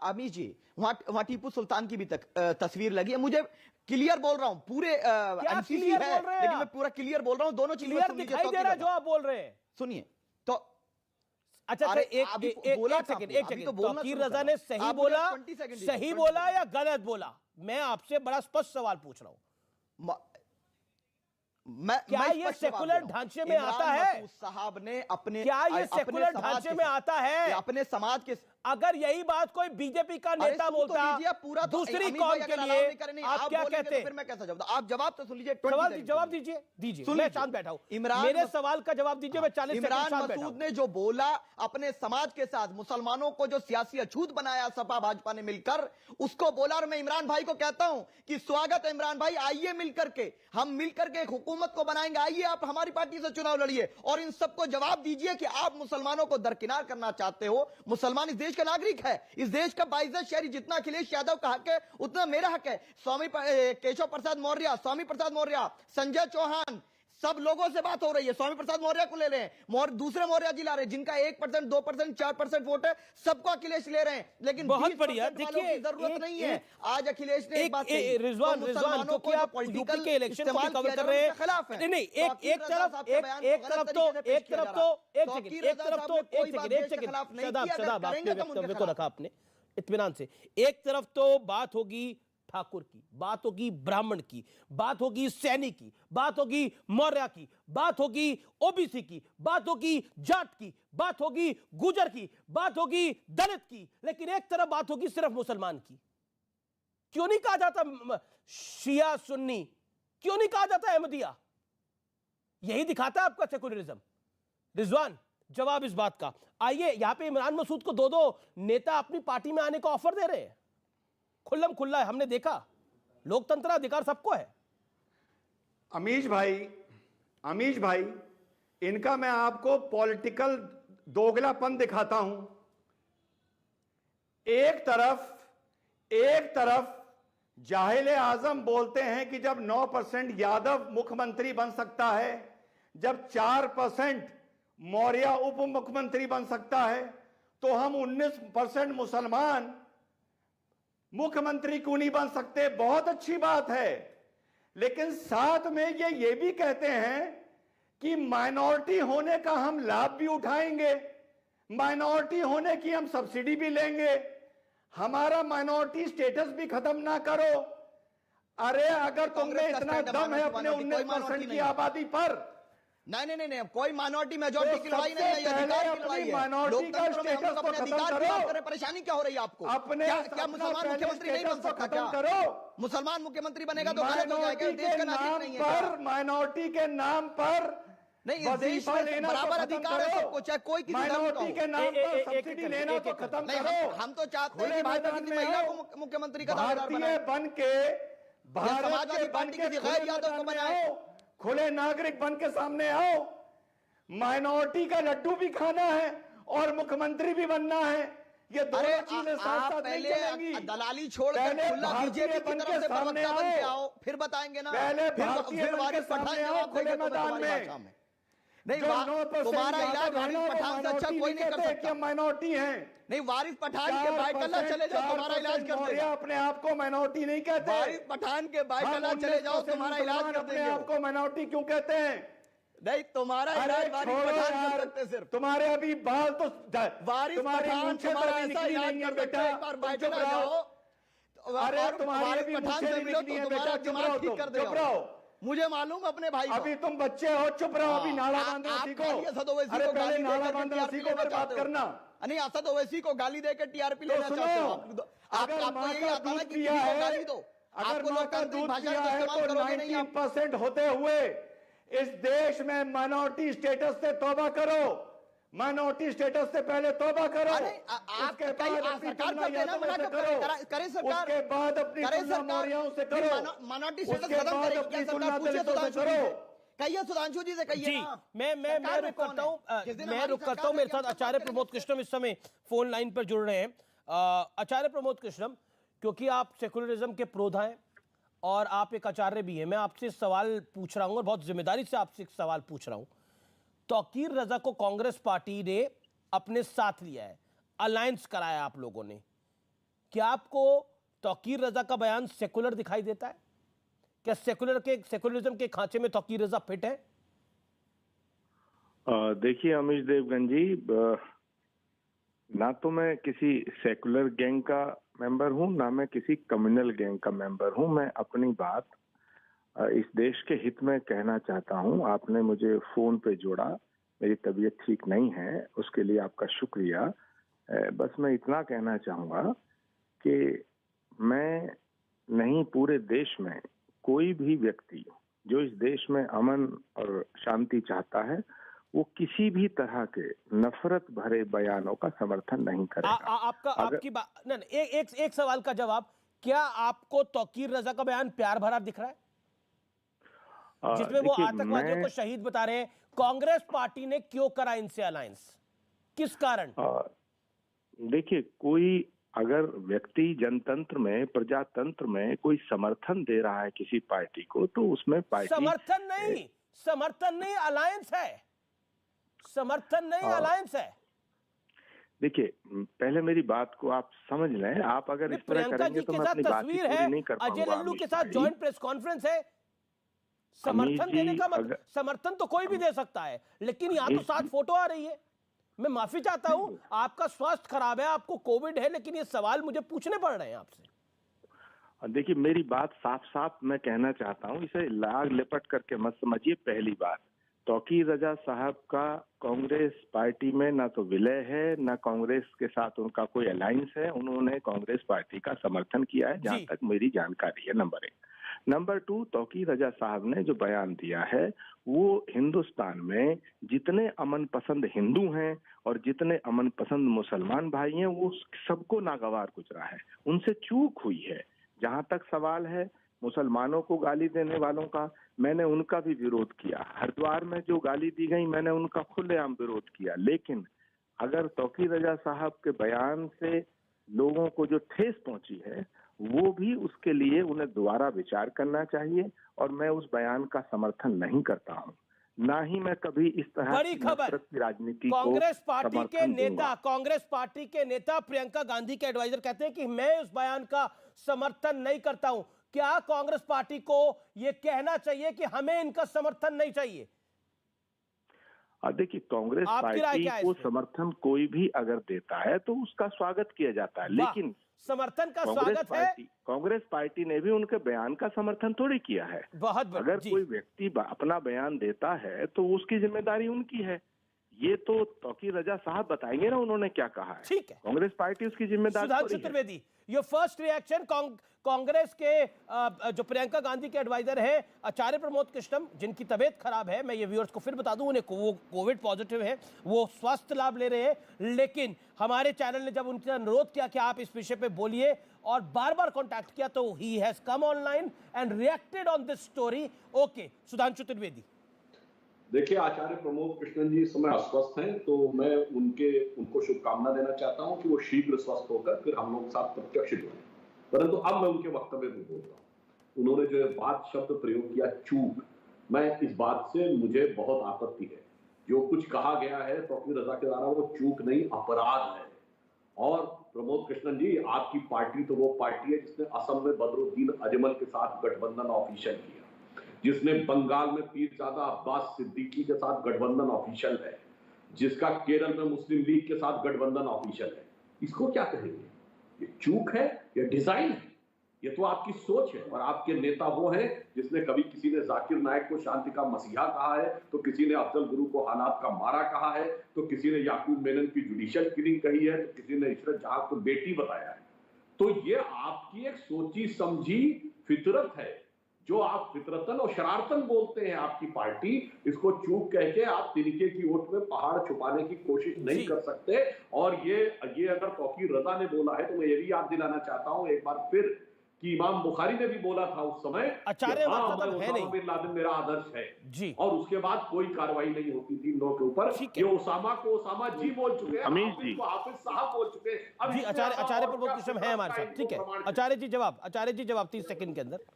अमीर जी, वहां टीपू सुल्तान की भी तस्वीर लगी है। मुझे क्लियर बोल रहा हूं, पूरे एमसीसी है, लेकिन मैं पूरा क्लियर बोल रहा हूं। दोनों चीजें क्लियर दिखाई दे रहा है जो आप बोल रहे हैं। सुनिए तो अच्छा, एक सेकंड, तौकीर रजा ने सही बोला या गलत बोला? मैं आपसे बड़ा स्पष्ट सवाल पूछ रहा हूं। क्या ये सेकुलर ढांचे में आता है? साहब ने अपने, क्या ये सेकुलर ढांचे में आता है? अपने समाज के, अगर यही बात कोई बीजेपी का नेता बोलता पूरा दूसरी कौम के लिए, आप क्या कहते हैं? फिर मैं कैसा जवाब? आप जवाब तो सुन लीजिए, जवाब दीजिए। मैं शांत बैठा हूं, मेरे सवाल का जवाब दीजिए। मैं 40 सेकंड शांत बैठा हूं। इमरान मसूद ने जो बोला अपने समाज के साथ, मुसलमानों को जो सियासी अछूत बनाया सपा भाजपा ने मिलकर, उसको बोला। और मैं इमरान भाई को कहता हूं कि स्वागत है इमरान भाई, आइए मिलकर के, हम मिलकर के एक हुकूमत को बनाएंगे। आइए आप हमारी पार्टी से चुनाव लड़िए और इन सबको जवाब दीजिए कि आप मुसलमानों को दरकिनार करना चाहते हो। मुसलमान इस देश का नागरिक है, इस देश का बाइज्जत शहरी। जितना अखिलेश यादव का हक है उतना मेरा हक है। केशव प्रसाद मौर्य, स्वामी प्रसाद मौर्य, संजय चौहान, सब लोगों से बात हो रही है। स्वामी प्रसाद मौर्य को ले रहे हैं, दूसरे मौर्य जी ला रहे हैं, जिनका 1%, 2%, 4% वोट है, सबको अखिलेश ले रहे हैं। लेकिन बहुत बढ़िया, देखिए जरूरत नहीं है। आज अखिलेश ने एक बात रिजवान, क्योंकि आप यूपी के इलेक्शन को कवर कर रहे हैं, खिलाफ है। नहीं, एक तरफ शादाब, आपने वक्तव्य को रखा आपने इत्मीनान से। एक तरफ तो बात होगी ठाकुर की, बात होगी ब्राह्मण की, बात होगी सैनी की, बात होगी मौर्य की, बात होगी ओबीसी की, बात होगी जाट की, बात होगी गुजर की, बात होगी दलित की, लेकिन एक तरफ बात होगी सिर्फ मुसलमान की। क्यों नहीं कहा जाता शिया सुन्नी? क्यों नहीं कहा जाता अहमदिया? यही दिखाता है आपका सेकुलरिज्म। रिजवान, जवाब इस बात का। आइए, यहां पे इमरान मसूद को दो नेता अपनी पार्टी में आने का ऑफर दे रहे हैं, खुल्लम खुल्ला है, हमने देखा। लोकतंत्र अधिकार सबको है। अमीश भाई, इनका मैं आपको पॉलिटिकल दोगलापन दिखाता हूं। एक तरफ जाहिल आजम बोलते हैं कि जब 9% यादव मुख्यमंत्री बन सकता है, जब 4% मौर्य उप मुख्यमंत्री बन सकता है, तो हम 19% मुसलमान मुख्यमंत्री क्यों नहीं बन सकते? बहुत अच्छी बात है। लेकिन साथ में ये भी कहते हैं कि माइनॉरिटी होने का हम लाभ भी उठाएंगे, माइनॉरिटी होने की हम सब्सिडी भी लेंगे, हमारा माइनॉरिटी स्टेटस भी खत्म ना करो। अरे अगर तुमने इतना दम है अपने 19% की आबादी पर, नहीं, कोई माइनॉरिटी मेजॉरिटी की लड़ाई नहीं है, ये अधिकार की लड़ाई है। लोकतंत्र में हम लोग अपने अधिकार की बात करें, परेशानी क्या हो रही है आपको? क्या मुसलमान मुख्यमंत्री नहीं बन सकता क्या? मुसलमान मुख्यमंत्री बनेगा तो गलत हो जाएगा, देश का नागरिक नहीं है। माइनॉरिटी के नाम पर नहीं, इस देश में बराबर अधिकार है सबको, चाहे कोई किसी माइनॉरिटी के नाम पर सब्सिडी लेना तो खत्म करो। हम तो चाहते हैं कि भाजपा किसी महिला को मुख्यमंत्री का दावेदार भारतीय बनाए, बन के समाजवादी पार्टी किसी गैर यादव को बनाए, खुले नागरिक बन के सामने आओ। माइनॉरिटी का लड्डू भी खाना है और मुख्यमंत्री भी बनना है, ये दोनों चीजें साथ साथ नहीं चलेंगी। दलाली छोड़कर खुला बीजेपी की तरफ से प्रवक्ता बन के आओ, फिर बताएंगे ना। पहले भारतीय बन के सामने आओ खुले मैदान में। नहीं, तुम्हारा इलाज वारिस पठान से अच्छा कोई नहीं कर सकता। माइनॉरिटी है नहीं, वारिस पठान के बाइकल्ला चले जाओ, तुम्हारा इलाज कर देगा। अपने आप को माइनॉरिटी नहीं कहते। वारिस पठान के बाइकल्ला चले जाओ, तुम्हारा इलाज कर अपने देंगे। आप को माइनॉरिटी क्यों कहते हैं? नहीं, तुम्हारा इलाज वारिस पठान कर सकते सिर्फ। तुम्हारे अभी बाल तो वारिस पठान तुम्हारा ऐसा इलाज कर सकते हैं, एक बार बाइकल्ला जाओ। अरे तुम्हारे पठान से मिलो तो तुम्हारा दिमाग ठीक कर देगा। मुझे मालूम अपने भाई को। अभी तुम बच्चे हो, चुप रहो, अभी नाला बांधना सीखो। अरे पहले नाला बांधना सीखो, फिर बात करना। नहीं, असद ओवैसी को गाली देकर टीआरपी लेना चाहते हो आपको यही आता ना कि किसी को गाली दो। अगर मां का दूध पिया है तो 90% होते हुए इस देश में माइनॉरिटी स्टेटस से तौबा करो। माइनॉरिटी स्टेटस से पहले तौबा करो, उसके बाद अपनी तुलना यादवों से करो, उसके बाद अपनी तुलना मौर्यों से करो, उसके बाद अपनी तुलना दलितों से करो। कहिए सुधांशु जी से कहिए। जी, मैं रुक करता हूं। मेरे साथ आचार्य प्रमोद कृष्णम इस समय फोन लाइन पर जुड़ रहे हैं। आचार्य प्रमोद कृष्णम, क्योंकि आप सेकुलरिज्म के प्रोधा हैं और आप एक आचार्य भी हैं, मैं आपसे सवाल पूछ रहा हूं और बहुत जिम्मेदारी से आपसे एक सवाल पूछ रहा हूं। तौकीर रजा को कांग्रेस पार्टी ने अपने साथ लिया है, अलायंस कराया आप लोगों ने। क्या आपको तौकीर रजा का बयान सेकुलर दिखाई देता है? क्या सेकुलरिज्म के खांचे में तौकीर रजा फिट है? देखिए अमीश देवगन जी, ना तो मैं किसी सेकुलर गैंग का मेंबर हूं, ना मैं किसी कम्युनल गैंग का मेंबर हूं। मैं अपनी बात इस देश के हित में कहना चाहता हूं। आपने मुझे फोन पे जोड़ा, मेरी तबीयत ठीक नहीं है, उसके लिए आपका शुक्रिया। बस मैं इतना कहना चाहूंगा कि मैं नहीं, पूरे देश में कोई भी व्यक्ति जो इस देश में अमन और शांति चाहता है वो किसी भी तरह के नफरत भरे बयानों का समर्थन नहीं करेगा। आपकी बात एक सवाल का जवाब, क्या आपको तौकीर रजा का बयान प्यार भरा दिख रहा है जिसमें वो आतंकवादियों को शहीद बता रहे हैं? कांग्रेस पार्टी ने क्यों करा इनसे अलायंस, किस कारण? देखिए, कोई अगर व्यक्ति जनतंत्र में, प्रजातंत्र में कोई समर्थन दे रहा है किसी पार्टी को, तो उसमें पार्टी समर्थन नहीं अलायंस है। समर्थन नहीं अलायंस है। देखिए, पहले मेरी बात को आप समझ लें। आप अगर इस तरह करेंगे तो मैं अपनी बात की पूरी नहीं कर पाऊंगा। अजय लल्लू के साथ जॉइंट प्रेस कॉन्फ्रेंस है। समर्थन देने का मतलब, समर्थन तो कोई भी दे सकता है, लेकिन यहाँ तो साथ फोटो आ रही है। मैं माफी चाहता हूँ, आपका स्वास्थ्य खराब है, आपको कोविड है, लेकिन ये सवाल मुझे पूछने पड़ रहे हैं आपसे। देखिए, मेरी बात साफ साफ मैं कहना चाहता हूँ, इसे लाग लिपट करके मत समझिए। पहली बात, तौकीर रजा साहब का कांग्रेस पार्टी में ना तो विलय है, ना कांग्रेस के साथ उनका कोई अलायंस है। उन्होंने कांग्रेस पार्टी का समर्थन किया है, जहां तक मेरी जानकारी है। नंबर 1। नंबर 2, तौकीर रजा साहब ने जो बयान दिया है वो हिंदुस्तान में जितने अमन पसंद हिंदू हैं और जितने अमन पसंद मुसलमान भाई हैं, वो सबको नागवार गुजरा है, उनसे चूक हुई है। जहां तक सवाल है मुसलमानों को गाली देने वालों का, मैंने उनका भी विरोध किया। हरिद्वार में जो गाली दी गई, मैंने उनका खुलेआम विरोध किया। लेकिन अगर तौकीर रजा साहब के बयान से लोगों को जो ठेस पहुंची है, वो भी उसके लिए उन्हें दोबारा विचार करना चाहिए। और मैं उस बयान का समर्थन नहीं करता हूं, ना ही मैं कभी इस तरह बड़ी खबर, की राजनीति कांग्रेस पार्टी के नेता प्रियंका गांधी के एडवाइजर कहते हैं कि मैं उस बयान का समर्थन नहीं करता हूं। क्या कांग्रेस पार्टी को यह कहना चाहिए कि हमें इनका समर्थन नहीं चाहिए? देखिए, कांग्रेस पार्टी को समर्थन कोई भी अगर देता है तो उसका स्वागत किया जाता है, लेकिन समर्थन का स्वागत है। कांग्रेस पार्टी ने भी उनके बयान का समर्थन थोड़ी किया है। बहुत अगर कोई व्यक्ति अपना बयान देता है तो उसकी जिम्मेदारी उनकी है। ये तो तौकीर रजा साहब बताएंगे ना उन्होंने क्या कहा है। ठीक है, कांग्रेस पार्टी उसकी जिम्मेदारी। Sudhanshu Trivedi, your first reaction Congress के जो प्रियंका गांधी के एडवाइजर है आचार्य प्रमोद कृष्णम, जिनकी तबीयत खराब है, मैं ये व्यूअर्स को फिर बता दूं, उन्हें वो कोविड पॉजिटिव है, वो स्वास्थ्य लाभ ले रहे हैं, लेकिन हमारे चैनल ने जब उनसे अनुरोध किया कि आप इस विषय पे बोलिए और बार बार कॉन्टैक्ट किया, तो he has come online and reacted on this story. Okay Sudhanshu Trivedi. देखिए, आचार्य प्रमोद कृष्णन जी इस समय अस्वस्थ हैं, तो मैं उनको शुभकामना देना चाहता हूं कि वो शीघ्र स्वस्थ होकर फिर हम लोग साथ प्रत्यक्ष जुड़े। परंतु अब मैं उनके वक्तव्य में बोल रहा हूं। उन्होंने जो बात शब्द प्रयोग किया चूक, मैं इस बात से मुझे बहुत आपत्ति है। जो कुछ कहा गया है तौकीर रजा के द्वारा वो चूक नहीं, अपराध है। और प्रमोद कृष्णन जी, आपकी पार्टी तो वो पार्टी है जिसने असम में बदरुद्दीन अजमल के साथ गठबंधन ऑफिशियल किया, जिसने बंगाल में पीरजादा अब्बास सिद्दीकी के साथ गठबंधन ऑफिशियल है, जिसका केरल में मुस्लिम लीग के साथ गठबंधन ऑफिशियल है। इसको क्या कहेंगे? ये चूक है या डिजाइन है? ये तो आपकी सोच है। और आपके नेता वो हैं जिसने कभी किसी ने जाकिर नायक को शांति का मसीहा कहा है, तो किसी ने अफजल गुरु को हालात का मारा कहा है, तो किसी ने याकूब मेनन की जुडिशियल किलिंग कही है, तो किसी ने इशरत जहां को बेटी बताया है। तो ये आपकी एक सोची समझी फितरत है, जो आप फितरतन और शरारतन बोलते हैं आपकी पार्टी। इसको चूक कह के आप तिनके की ओट में पहाड़ छुपाने की कोशिश नहीं कर सकते। और ये अगर तौकीर रजा ने बोला है तो मैं ये भी याद दिलाना चाहता हूं एक बार फिर कि इमाम बुखारी ने भी बोला था उस समय, आचार्य बिन लादेन मेरा आदर्श है जी, और उसके बाद कोई कार्रवाई नहीं होती थी इन लोगों के ऊपर। ये ओसामा को ओसामा जी बोल चुके हैं, हाफिज को हाफिज साहब बोल चुके हैं। जी आचार्य प्रमोद कृष्णम है हमारे साथ। ठीक है आचार्य जी जवाब 30 सेकंड के अंदर।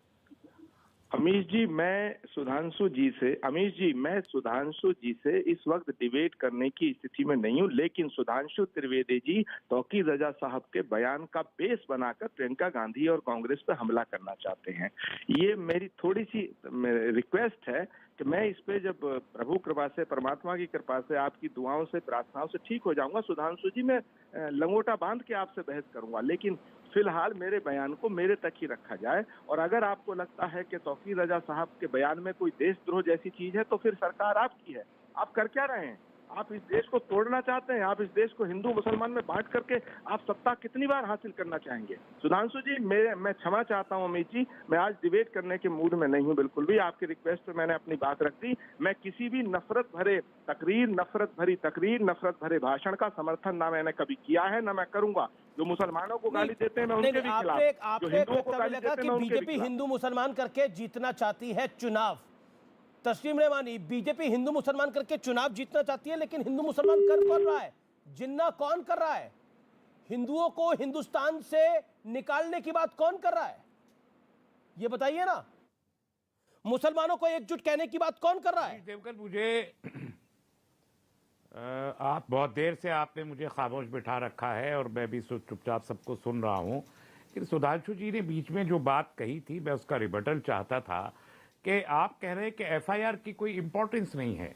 अमीश जी, मैं सुधांशु जी से इस वक्त डिबेट करने की स्थिति में नहीं हूं, लेकिन सुधांशु त्रिवेदी जी तौकीर रजा साहब के बयान का बेस बनाकर प्रियंका गांधी और कांग्रेस पर हमला करना चाहते हैं। ये मेरी थोड़ी सी रिक्वेस्ट है कि मैं इस पे जब प्रभु कृपा से, परमात्मा की कृपा से, आपकी दुआओं से, प्रार्थनाओं से ठीक हो जाऊंगा सुधांशु जी, मैं लंगोटा बांध के आपसे बहस करूंगा, लेकिन फिलहाल मेरे बयान को मेरे तक ही रखा जाए। और अगर आपको लगता है कि तौकीर रजा साहब के बयान में कोई देशद्रोह जैसी चीज है तो फिर सरकार आपकी है। आप कर क्या रहे हैं? आप इस देश को तोड़ना चाहते हैं? आप इस देश को हिंदू मुसलमान में बांट करके आप सत्ता कितनी बार हासिल करना चाहेंगे? सुधांशु जी, मैं क्षमा चाहता हूं अमित जी, मैं आज डिबेट करने के मूड में नहीं हूं बिल्कुल भी। आपकी रिक्वेस्ट पे मैंने अपनी बात रख दी। मैं किसी भी नफरत भरी तकरीर, नफरत भरे भाषण का समर्थन ना मैंने कभी किया है, ना मैं करूंगा। जो मुसलमानों को गाली देते हैं मैं उनके भी खिलाफ, जो हिंदुओं को गाली देते हैं मैं उनके भी बीजेपी हिंदू मुसलमान करके जीतना चाहती है चुनाव। तस्लीम रहमानी, बीजेपी हिंदू मुसलमान करके चुनाव जीतना चाहती है, लेकिन हिंदू मुसलमान कर कौन रहा है? जिन्ना कौन कर रहा है? हिंदुओं को हिंदुस्तान से निकालने की बात कौन कर रहा है? ये बताइए ना। मुसलमानों को एकजुट कहने की बात कौन कर रहा है? देवकर, मुझे आप बहुत देर से आपने मुझे खामोश बिठा रखा है और मैं भी चुपचाप सबको सुन रहा हूं। लेकिन सुधांशु जी ने बीच में जो बात कही थी, मैं उसका रिबटल चाहता था कि आप कह रहे हैं कि एफआईआर की कोई इंपॉर्टेंस नहीं है।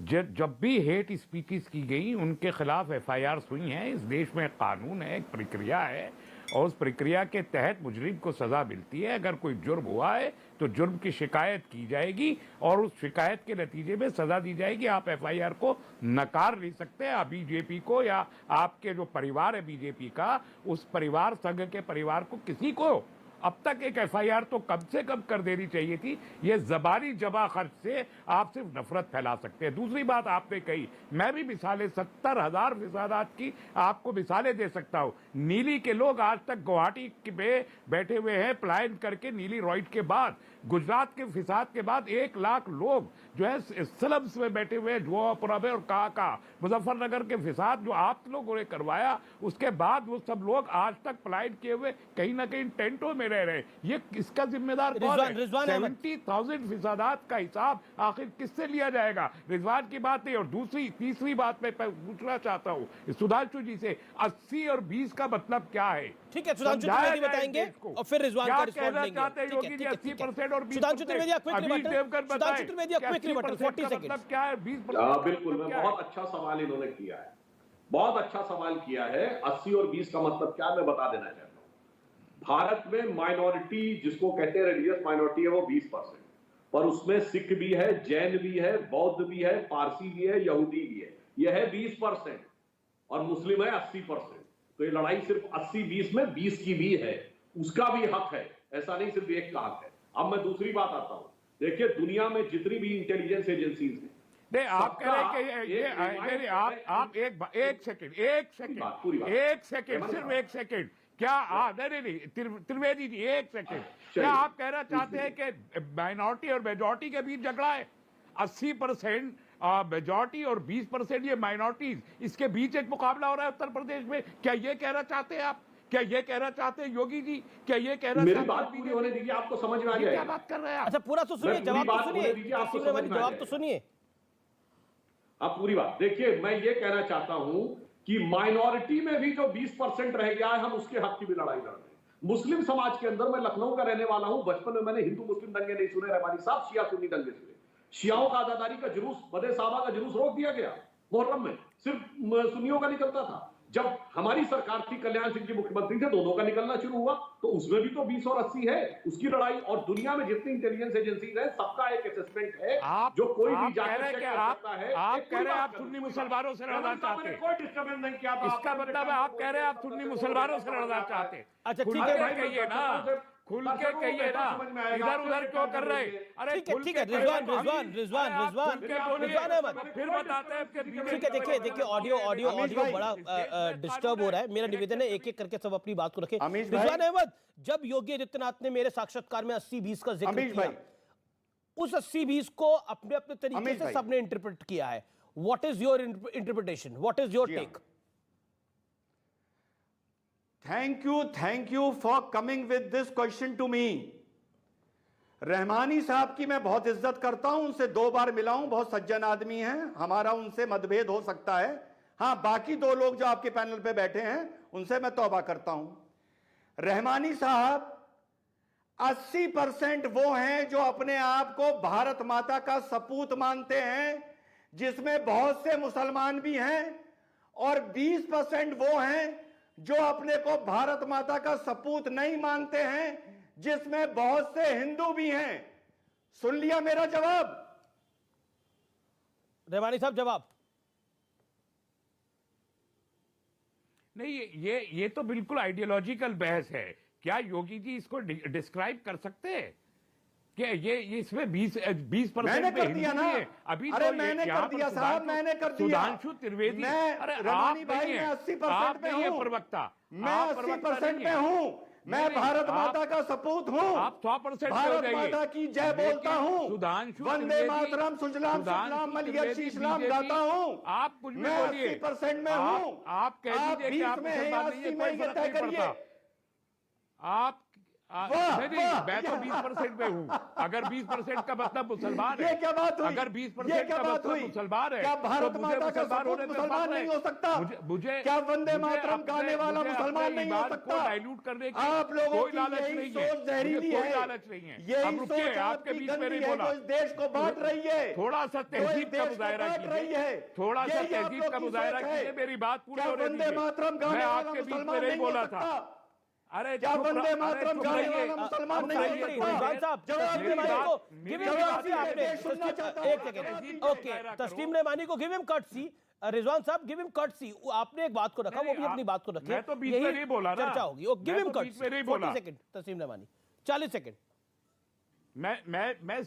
जब भी हेट स्पीचेस की गई उनके खिलाफ एफआईआर हुई हैं। इस देश में कानून है, एक प्रक्रिया है, और उस प्रक्रिया के तहत मुजरिम को सजा मिलती है। अगर कोई जुर्म हुआ है तो जुर्म की शिकायत की जाएगी और उस शिकायत के नतीजे में सजा दी जाएगी। आप एफआईआर को नकार नहीं सकते। आप बीजेपी को या आपके जो परिवार है बीजेपी का, उस परिवार संघ के परिवार को, किसी को अब तक एक एफआईआर तो कम से कम कर देनी चाहिए थी। ये जबानी जमा खर्च से आप सिर्फ नफरत फैला सकते हैं। दूसरी बात आपने कही, मैं भी मिसालें 70,000 फिसादात की आपको मिसालें दे सकता हूं। नीली के लोग आज तक गुवाहाटी में बैठे हुए हैं पलायन करके। नीली रॉइड के बाद, गुजरात के फिसाद के बाद 1 लाख लोग जो है स्लम्स में बैठे हुए हैं, जुआपुरा में और काका मुजफ्फरनगर के फिसाद जो आप लोगों ने करवाया, उसके बाद वो सब लोग आज तक पलायन किए हुए कहीं ना कहीं टेंटों में रह रहे। ये इसका जिम्मेदार कौन है? 70,000 फिसादात का हिसाब आखिर किससे लिया जाएगा? रिजवान की बात नहीं। और तीसरी बात मैं पूछना चाहता हूँ सुधांशु जी से, 80 और 20 का मतलब क्या है? ठीक है, सुधांशु त्रिवेदी बताएंगे और फिर रिजवान का रिस्पॉन्स लेंगे। 80% और 20%। Sudhanshu Trivedi quick rebuttal 40 second. क्या है 20%? बिल्कुल, बहुत अच्छा सवाल इन्होंने किया है, बहुत अच्छा सवाल किया है। 80 और 20 का मतलब क्या, मैं बता देना चाहता हूँ। भारत में माइनॉरिटी जिसको कहते हैं रिलीजियस माइनॉरिटी है वो 20%, पर उसमें सिख भी है, जैन भी है, बौद्ध भी है, पारसी भी है, यहूदी भी है, यह है 20%, और मुस्लिम है 80%। तो ये लड़ाई सिर्फ 80-20 में 20 की भी है, उसका भी हक है, ऐसा नहीं सिर्फ एक का हक है। अब मैं दूसरी बात आता हूं, देखिए दुनिया में जितनी भी इंटेलिजेंस एजेंसीज हैं, नहीं आप कह रहे हैं कि ये आप एक सेकंड सिर्फ एक सेकंड क्या नहीं त्रिवेदी जी एक सेकंड, क्या आप कहना चाहते हैं कि माइनॉरिटी और मेजॉरिटी के बीच झगड़ा है? 80% मेजॉरिटी और 20% ये माइनॉरिटीज, इसके बीच एक मुकाबला हो रहा है उत्तर प्रदेश में, क्या ये कहना चाहते हैं आप? क्या ये कहना चाहते हैं योगी जी? क्या ये कहना मेरी बात पूरी होने दीजिए, आपको समझ में आ जाएगा। क्या बात कर रहे हैं आप? अच्छा पूरा तो सुनिए, जवाब तो सुनिए, जवाब तो सुनिए। आप पूरी बात देखिए, मैं ये कहना चाहता हूं कि माइनॉरिटी में भी जो 20% रह गया है, हम उसके हक की भी लड़ाई लड़ रहे हैं। मुस्लिम समाज के अंदर, मैं लखनऊ का रहने वाला हूं, बचपन में मैंने हिंदू मुस्लिम दंगे नहीं सुने रहमानी साहब, शिया सुन्नी दंगे सुने। शियाओं का आजादारी का जुलूस, बदे साहबा का जुलूस रोक दिया गया मुहर्रम में, सिर्फ सुन्नियों का निकलता था। जब हमारी सरकार थी, कल्याण सिंह जी मुख्यमंत्री थे, दोनों का निकलना शुरू हुआ, तो उसमें भी तो 20 और 80 है उसकी लड़ाई। और दुनिया में जितनी इंटेलिजेंस एजेंसीज है, सबका एक असेसमेंट है, जो कोई भी जाकर चेक कर सकता है। आप कह रहे हैं आप सुन्नी मुसलमानों से लड़ना चाहते हैं, कोई डिस्टर्बेंस नहीं किया था। इसका मतलब है आप कह रहे हैं आप सुन्नी मुसलमानों से लड़ना चाहते हैं। अच्छा ठीक है, है, कहिए ना, खुल के कहिए ना, इधर उधर क्यों कर रहे? अरे ठीक है, रिजवान फिर बताते हैं। ठीक है, देखिए ऑडियो बड़ा डिस्टर्ब हो रहा है। मेरा निवेदन है एक एक करके सब अपनी बात को रखें। रिजवान अहमद, जब योगी आदित्यनाथ ने मेरे साक्षात्कार में 80-20 का जिक्र किया, उस 80-20 को अपने अपने तरीके से सबने इंटरप्रेट किया है। What is your interpretation? What is your take? Thank you for coming with this question to me. Rahmani साहब की मैं बहुत इज्जत करता हूं, उनसे 2 बार मिला हूं, बहुत सज्जन आदमी हैं, हमारा उनसे मतभेद हो सकता है। हां, बाकी 2 लोग जो आपके पैनल पे बैठे हैं उनसे मैं तौबा करता हूं। रहमानी साहब 80% वो हैं जो अपने आप को भारत माता का सपूत मानते हैं, जिसमें बहुत से मुसलमान भी हैं, और 20% वो हैं जो अपने को भारत माता का सपूत नहीं मानते हैं, जिसमें बहुत से हिंदू भी हैं। सुन लिया मेरा जवाब? रहमानी साहब जवाब नहीं, ये तो बिल्कुल आइडियोलॉजिकल बहस है। क्या योगी जी इसको डिस्क्राइब कर सकते हैं कि ये इसमें 20% मैंने कर दिया ना अभी? अरे तो मैंने कर दिया साहब, मैंने कर दिया। सुधांशु त्रिवेदी, अरे रमानी भाई, मैं 80% पे हूं, प्रवक्ता, मैं 80% पे हूं, मैं भारत माता का सपूत हूं, आप 100% भारत माता की जय बोलता हूं, सुधांशु वंदे मातरम, सुजलाम सुफलाम मलयज शीशलाम गाता हूं। आप कुछ भी मैं बोलिए, 80% में हूं, आप कह दीजिए कि आप 80 में ये तय करिए। आप नहीं, मैं तो 20% पे हूँ। अगर 20% का मतलब मुसलमान है, ये क्या बात हुई? अगर 20% का मतलब मुसलमान है, क्या भारत तो माता का सपूत मुसलमान नहीं हो सकता? मुझे क्या वंदे मातरम गाने वाला मुसलमान नहीं हो सकता? डाइल्यूट करने की आप लोगों कोई की लालच यही नहीं सोच जहरीली है, है, कोई लालच नहीं है। यही सोच आपके बीच में नहीं है बोला, जो इस देश को बांट रही है, थोड़ा सा तहजीब का मुजाहरा रही है, थोड़ा सा तहजीब का मुजाहरा कीजिए। मेरी बात पूरी होने दीजिए। वंदे मातरम गाने वाला आपके बीच में मुसलमान नहीं नहीं हो बोला था। सकता? अरे क्या वंदे मातरम गाने वाला मुसलमान नहीं हो सकता? तस्लीम रहमानी को गिव हिम कर्टसी। रिजवान साहब गिव हिम कर्टसी। आपने एक बात को रखा, वो भी अपनी बात को रखिए। मैं तो बीच में नहीं बोला ना, चर्चा होगी। Give him courtesy. 40 सेकंड तस्लीम रहमानी, 40 सेकंड। मैं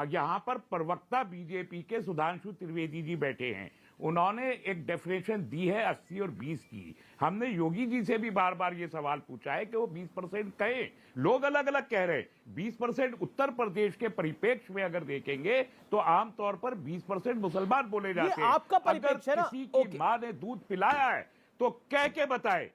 यहां पर प्रवक्ता बीजेपी के सुधांशु त्रिवेदी जी बैठे हैं, उन्होंने एक डेफिनेशन दी है 80 और 20 की। हमने योगी जी से भी बार बार ये सवाल पूछा है कि वो 20% कहें। लोग अलग अलग कह रहे हैं। 20% उत्तर प्रदेश के परिप्रेक्ष्य में अगर देखेंगे तो आमतौर पर 20% मुसलमान बोले जाते हैं। आपका परिप्रेक्ष्य है ना? किसी की मां ने दूध पिलाया है तो कह के बताए।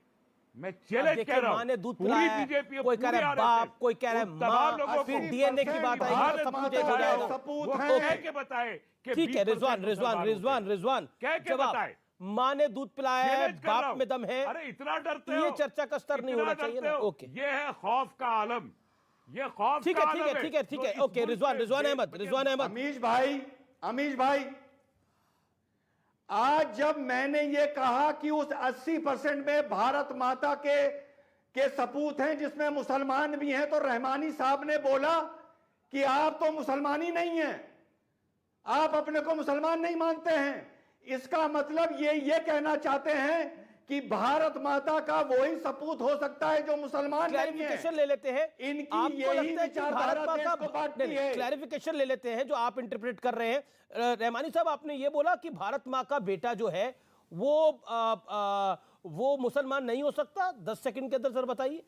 मैं चैलेंज कह रहा हूं, दूध पूरी बीजेपी, कोई कह रहा है बाप, कोई कह रहा है मां, फिर डीएनए की बात आएगी, सब कुछ एक हो जाएगा। सपूत कह के बताए। ठीक है रिजवान कह के बताए। मां ने दूध पिलाया है, बाप में दम है। अरे इतना डरते हो? ये चर्चा का स्तर नहीं होना चाहिए ना। ओके, ये है खौफ का आलम, ये खौफ ठीक का है ठीक है ओके। रिजवान अहमद अमीश भाई, आज जब मैंने ये कहा कि उस 80% में भारत माता के के सपूत हैं जिसमें मुसलमान भी हैं, तो रहमानी साहब ने बोला कि आप तो मुसलमान ही नहीं हैं, आप अपने को मुसलमान नहीं मानते हैं। इसका मतलब ये कहना चाहते हैं कि भारत माता का वही सपूत हो सकता है जो मुसलमान नहीं है। क्लैरिफिकेशन ले लेते हैं, इनकी यही विचारधारा देश को बांटती है। क्लैरिफिकेशन ले लेते हैं जो आप इंटरप्रेट कर रहे हैं। रहमानी साहब, आपने ये बोला कि भारत माँ का बेटा जो है वो मुसलमान नहीं हो सकता। 10 सेकंड के अंदर सर बताइए।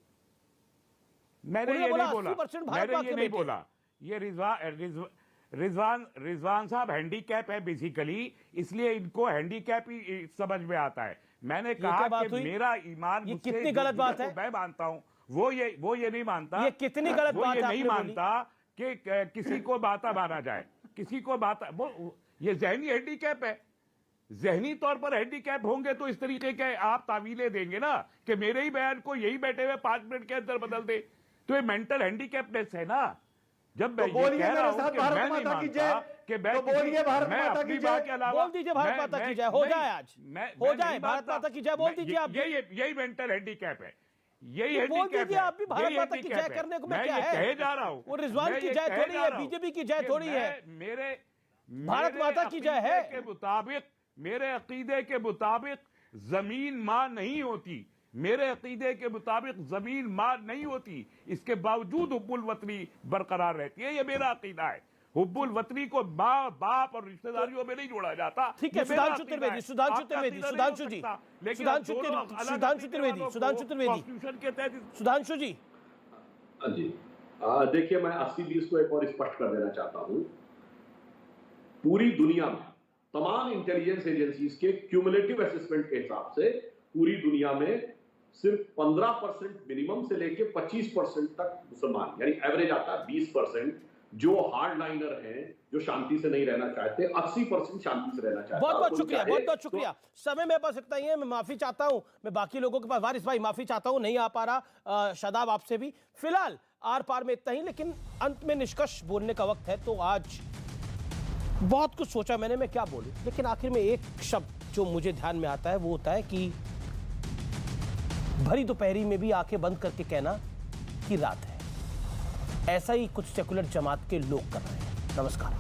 मैंने ये नहीं बोला, 80% मैंने ये नहीं बोला। ये रिजवान साहब हैंडीकैप है बेसिकली, इसलिए इनको हैंडीकैप ही समझ में आता है। मैंने कहा कि मेरा ईमान, ये कितनी गलत बात है? मैं मानता हूं, वो ये नहीं मानता। ये कितनी गलत बात है? ये नहीं मानता कि किसी को बाता माना जाए, किसी को बाता, ये जहनी हैंडीकैप है। जहनी तौर पर हैंडीकैप होंगे तो इस तरीके के आप तावीलें देंगे ना कि मेरे ही बयान को यही बैठे हुए 5 मिनट के अंदर बदल दे, तो ये मेंटल हैंडीकैपनेस है ना। जब मैं ये कह रहा हूं कि मैं नहीं मानता कि मैं अपनी बात के अलावा बोल दीजिए भारत माता की जय हो जाए, आज हो जाए भारत माता की जय बोल दीजिए आप। यही मेंटल हैंडीकैप है, यही बोल हैंडीकैप दीजिए आप भी। भारत माता की जय करने को मैं क्या है, कहे जा रहा हूं। वो रिजवान की जय थोड़ी है, बीजेपी की जय थोड़ी है, मेरे भारत माता की जय है। के मुताबिक, मेरे अकीदे के मुताबिक जमीन मां नहीं होती, मेरे अकीदे के मुताबिक जमीन मां नहीं होती, इसके बावजूद हुब्बुल वतनी बरकरार रहती है। ये मेरा अकीदा है। हुब्बुल वतनी को माँ बाप और रिश्तेदारियों में नहीं जोड़ा जाता। ठीक है, सुधांशु त्रिवेदी, सुधांशु त्रिवेदी, सुधांशु जी, सुधांशु त्रिवेदी, सुधांशु त्रिवेदी, सुधांशु जी। हाँ जी, देखिए मैं 80-20 को एक और स्पष्ट कर देना चाहता हूं। पूरी दुनिया में तमाम इंटेलिजेंस एजेंसीज के क्यूमुलेटिव असेसमेंट के हिसाब से पूरी दुनिया में सिर्फ 15% मिनिमम से लेके 25% तक मुसलमान, यानी एवरेज आता है 20%, जो हार्ड लाइनर हैं, जो शांति से नहीं रहना चाहते। 80% शांति से रहना चाहते हैं। बहुत बहुत शुक्रिया, बहुत बहुत शुक्रिया। समय मेरे पास इतना ही है, मैं माफी चाहता हूं। मैं बाकी लोगों के पास, वारिस भाई माफी चाहता हूं, नहीं आ पा रहा। शादाब आपसे भी फिलहाल आर पार में इतना ही, लेकिन अंत में निष्कर्ष बोलने का वक्त है। तो आज बहुत कुछ सोचा मैंने, मैं क्या बोलूं, लेकिन आखिर में एक शब्द जो मुझे ध्यान में आता है वो होता है कि भरी दोपहरी में भी आंखें बंद करके कहना कि रात है। ऐसा ही कुछ सेकुलर जमात के लोग कर रहे हैं। नमस्कार।